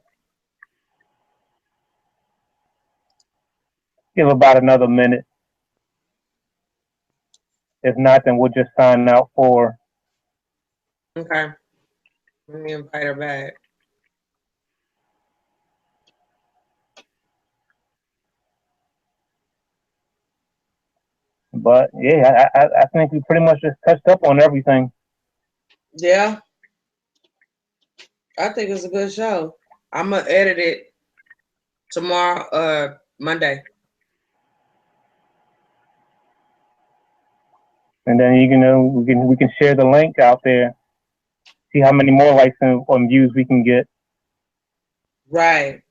Give about another minute. If not, then we'll just sign out for. Okay. Let me invite her back. But yeah, I think we pretty much just touched up on everything. Yeah. I think it's a good show. I'm gonna edit it tomorrow, Monday. And then we can share the link out there. See how many more likes and views we can get. Right.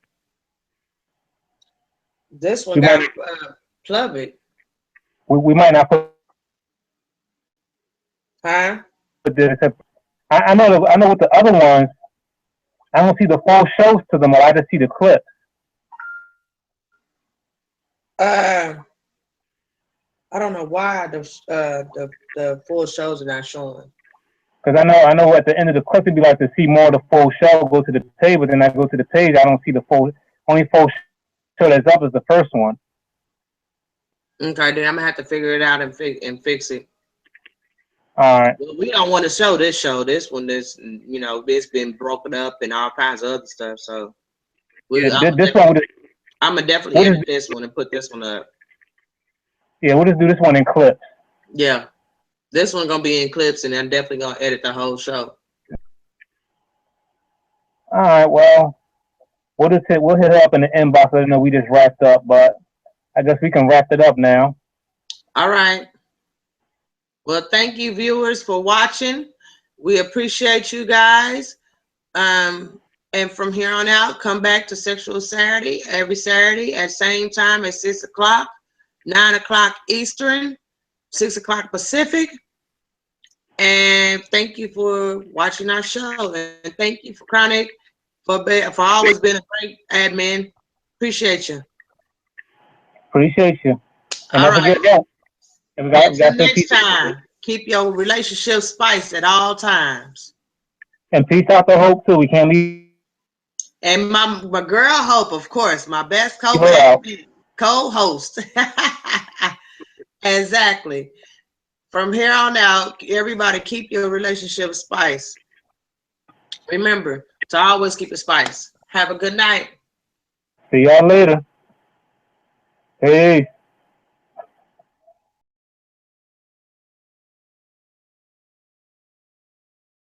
This one We got might Plubit. we might not put Huh? this. I know with the other ones, I don't see the full shows to them, or I just see the clips. I don't know why the full shows are not showing. Because I know at the end of the clip it'd be like to see more of the full show. Go to the page, but then I go to the page, I don't see the full. Only full show that's up is the first one. Okay, then I'm gonna have to figure it out and fix it. All right. Well, we don't want to show this show. This one, it's been broken up and all kinds of other stuff. So I'm gonna definitely edit this one and put this one up. Yeah, we'll just do this one in clips. Yeah, this one gonna be in clips, and I'm definitely gonna edit the whole show. All right. Well, we'll hit her up in the inbox. Let her know we just wrapped up, but I guess we can wrap it up now. All right. Well, thank you, viewers, for watching. We appreciate you guys. And from here on out, come back to Sexual Saturday every Saturday at same time at 6 o'clock, 9 o'clock Eastern, 6 o'clock Pacific. And thank you for watching our show. And thank you for Chronic for always being a great admin. Appreciate you. Appreciate you. And all don't right. forget that. Until next time, keep your relationship spiced at all times. And peace out to Hope too. We can't leave. And my girl Hope, of course, my best co-host. Exactly. From here on out, everybody keep your relationship spice. Remember to always keep it spice. Have a good night. See y'all later. Peace.